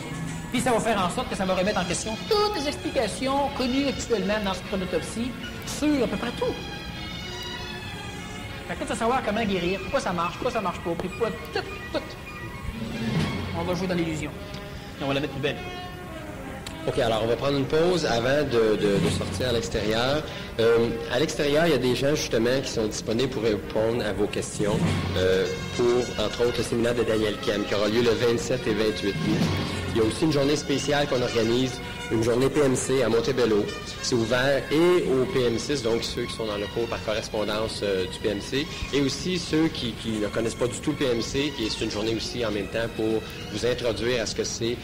Puis ça va faire en sorte que ça va remettre en question toutes les explications connues actuellement dans ce chronotopsie sur à peu près tout. Fait que tu vas savoir comment guérir, pourquoi ça marche pas, puis pourquoi tout. On va jouer dans l'illusion. Et on va la mettre plus belle. OK, alors on va prendre une pause avant de sortir à l'extérieur. À l'extérieur, il y a des gens justement qui sont disponibles pour répondre à vos questions pour, entre autres, le séminaire de Daniel Kem qui aura lieu le 27 et 28 août. Il y a aussi une journée spéciale qu'on organise, une journée PMC à Montebello. C'est ouvert et aux PM6, donc ceux qui sont dans le cours par correspondance du PMC, et aussi ceux qui ne connaissent pas du tout le PMC, qui est une journée aussi en même temps pour vous introduire à ce que c'est